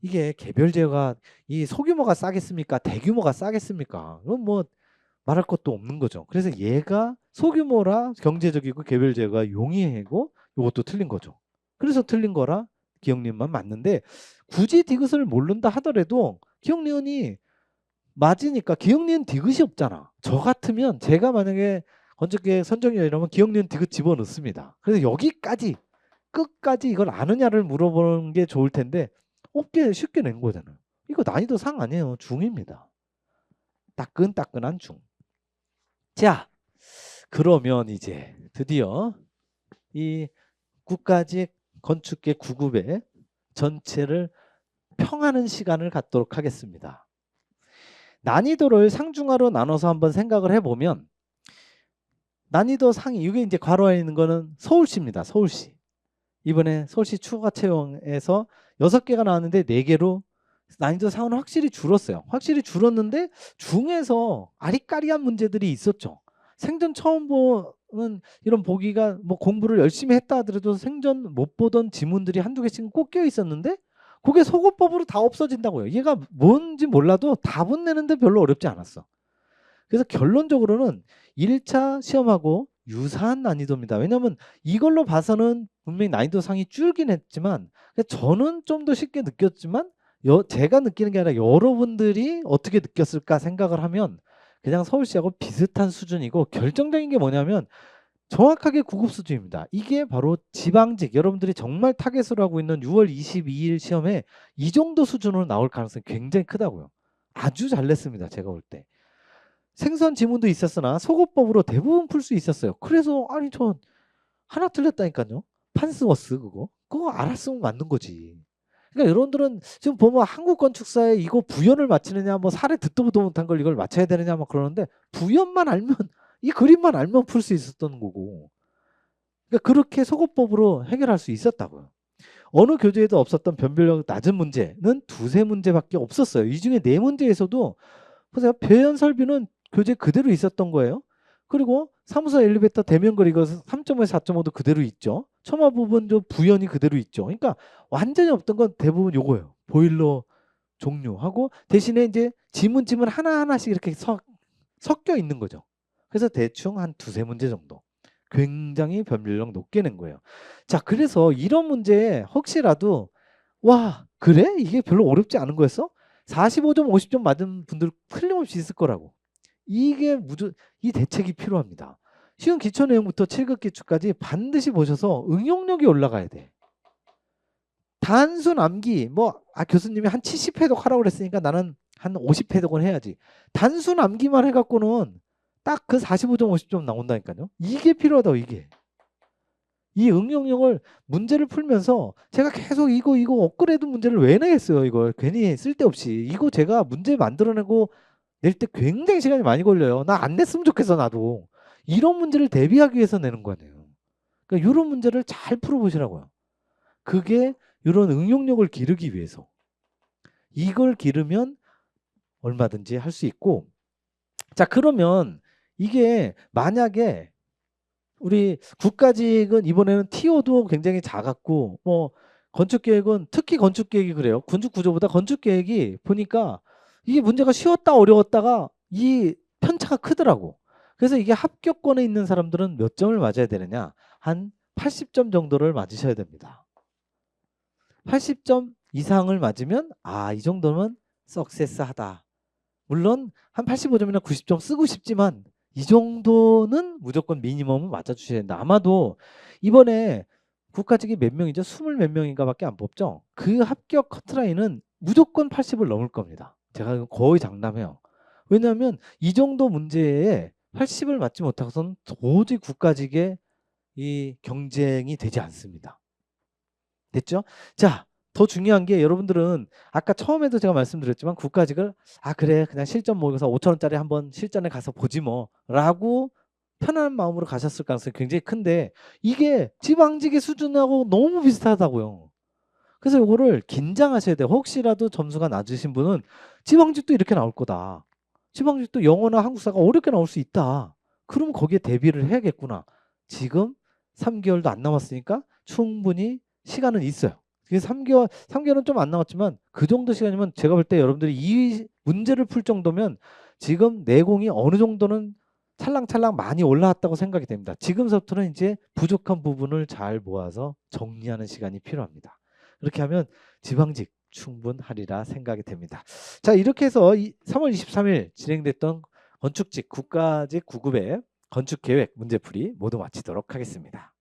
이게 개별 제어가 이 소규모가 싸겠습니까? 대규모가 싸겠습니까? 그건 뭐 말할 것도 없는 거죠. 그래서 얘가 소규모라 경제적이고 개별 제어가 용이하고 이것도 틀린 거죠. 그래서 틀린 거라 기억니은만 맞는데 굳이 디귿을 모른다 하더라도 기억니은이 맞으니까 기억니은 디귿이 없잖아. 저 같으면 제가 만약에 건축계 선정위원 이러면 기억니은 디귿 집어넣습니다. 그래서 여기까지 끝까지 이걸 아느냐를 물어보는 게 좋을 텐데 쉽게 낸 거잖아요. 이거 난이도 상 아니에요. 중입니다. 따끈따끈한 중. 자, 그러면 이제 드디어 이 국가직 건축계 9급의 전체를 평하는 시간을 갖도록 하겠습니다. 난이도를 상중하로 나눠서 한번 생각을 해보면 난이도 상위 이게 이제 괄호에 있는 거는 서울시입니다. 서울시. 이번에 서울시 추가 채용에서 6개가 나왔는데 4개로 난이도 상은 확실히 줄었어요. 확실히 줄었는데 중에서 아리까리한 문제들이 있었죠. 생전 처음 보는 이런 보기가 뭐 공부를 열심히 했다 하더라도 생전 못 보던 지문들이 한두 개씩은 꼭 껴 있었는데 그게 소거법으로 다 없어진다고요. 얘가 뭔지 몰라도 답은 내는데 별로 어렵지 않았어. 그래서 결론적으로는 1차 시험하고 유사한 난이도입니다. 왜냐하면 이걸로 봐서는 분명히 난이도 상이 줄긴 했지만 저는 좀 더 쉽게 느꼈지만 제가 느끼는 게 아니라 여러분들이 어떻게 느꼈을까 생각을 하면 그냥 서울시하고 비슷한 수준이고 결정적인 게 뭐냐면 정확하게 9급 수준입니다. 이게 바로 지방직 여러분들이 정말 타겟으로 하고 있는 6월 22일 시험에 이 정도 수준으로 나올 가능성이 굉장히 크다고요. 아주 잘 냈습니다. 제가 볼 때. 생선 지문도 있었으나 소거법으로 대부분 풀 수 있었어요. 그래서 아니 저 하나 틀렸다니까요. 판스워스 그거 알았으면 맞는 거지. 그러니까 여러분들은 지금 보면 한국 건축사에 이거 부연을 맞히느냐 뭐 사례 듣도 보도 못한 걸 이걸 맞춰야 되느냐 막 그러는데 부연만 알면 이 그림만 알면 풀 수 있었던 거고. 그러니까 그렇게 소거법으로 해결할 수 있었다고요. 어느 교재에도 없었던 변별력 낮은 문제는 2-3문제밖에 없었어요. 이 중에 4문제에서도 보세요. 배연 설비는 교재 그대로 있었던 거예요. 그리고 사무소 엘리베이터 대면거리 이거 3.5에서 4.5도 그대로 있죠. 첨화 부분도 부연이 그대로 있죠. 그러니까 완전히 없던 건 대부분 요거예요. 보일러 종류하고 대신에 이제 지문 하나하나씩 이렇게 섞여 있는 거죠. 그래서 대충 한 2-3문제 정도. 굉장히 변별력 높게 낸 거예요. 자, 그래서 이런 문제에 혹시라도 와, 그래? 이게 별로 어렵지 않은 거였어? 45점, 50점 맞은 분들 틀림없이 있을 거라고. 이 대책이 필요합니다. 쉬운 기초 내용부터 7급 기초까지 반드시 보셔서 응용력이 올라가야 돼. 단순 암기 교수님이 한 70회독 하라고 그랬으니까 나는 한 50회독은 해야지. 단순 암기만 해갖고는 딱 그 45점, 50점 나온다니까요. 이게 필요하다고 이게. 이 응용력을 문제를 풀면서 제가 계속 이거 업그레이드 문제를 왜 내겠어요. 이걸 괜히 쓸데없이. 이거 제가 문제 만들어내고 낼 때 굉장히 시간이 많이 걸려요. 나 안 냈으면 좋겠어 나도. 이런 문제를 대비하기 위해서 내는 거네요. 그러니까 이런 문제를 잘 풀어보시라고요. 그게 이런 응용력을 기르기 위해서. 이걸 기르면 얼마든지 할 수 있고. 자, 그러면 이게 만약에 우리 국가직은 이번에는 TO도 굉장히 작았고 뭐 건축계획은 특히 건축계획이 그래요. 군축구조보다 건축계획이 보니까 이게 문제가 쉬웠다 어려웠다가 이 편차가 크더라고. 그래서 이게 합격권에 있는 사람들은 몇 점을 맞아야 되느냐? 한 80점 정도를 맞으셔야 됩니다. 80점 이상을 맞으면 이 정도면 석세스하다. 물론 한 85점이나 90점 쓰고 싶지만 이 정도는 무조건 미니멈은 맞아주셔야 된다. 아마도 이번에 국가직이 몇 명이죠? 20 몇 명인가밖에 안 뽑죠. 그 합격 커트라인은 무조건 80을 넘을 겁니다. 제가 거의 장담해요. 왜냐하면 이 정도 문제에 80을 맞지 못하고서는 도저히 국가직의 이 경쟁이 되지 않습니다. 됐죠? 자, 더 중요한 게 여러분들은 아까 처음에도 제가 말씀드렸지만 국가직을 그래 그냥 실전 모의고사 5,000원짜리 한번 실전에 가서 보지 뭐 라고 편안한 마음으로 가셨을 가능성이 굉장히 큰데 이게 지방직의 수준하고 너무 비슷하다고요. 그래서 이거를 긴장하셔야 돼요. 혹시라도 점수가 낮으신 분은 지방직도 이렇게 나올 거다. 지방직도 영어나 한국사가 어렵게 나올 수 있다. 그럼 거기에 대비를 해야겠구나. 지금 3개월도 안 남았으니까 충분히 시간은 있어요. 그래서 3개월은 좀 안 남았지만 그 정도 시간이면 제가 볼 때 여러분들이 이 문제를 풀 정도면 지금 내공이 어느 정도는 찰랑찰랑 많이 올라왔다고 생각이 됩니다. 지금서부터는 이제 부족한 부분을 잘 모아서 정리하는 시간이 필요합니다. 그렇게 하면 지방직 충분하리라 생각이 됩니다. 자, 이렇게 해서 3월 23일 진행됐던 건축직 국가직 9급의 건축계획 문제풀이 모두 마치도록 하겠습니다.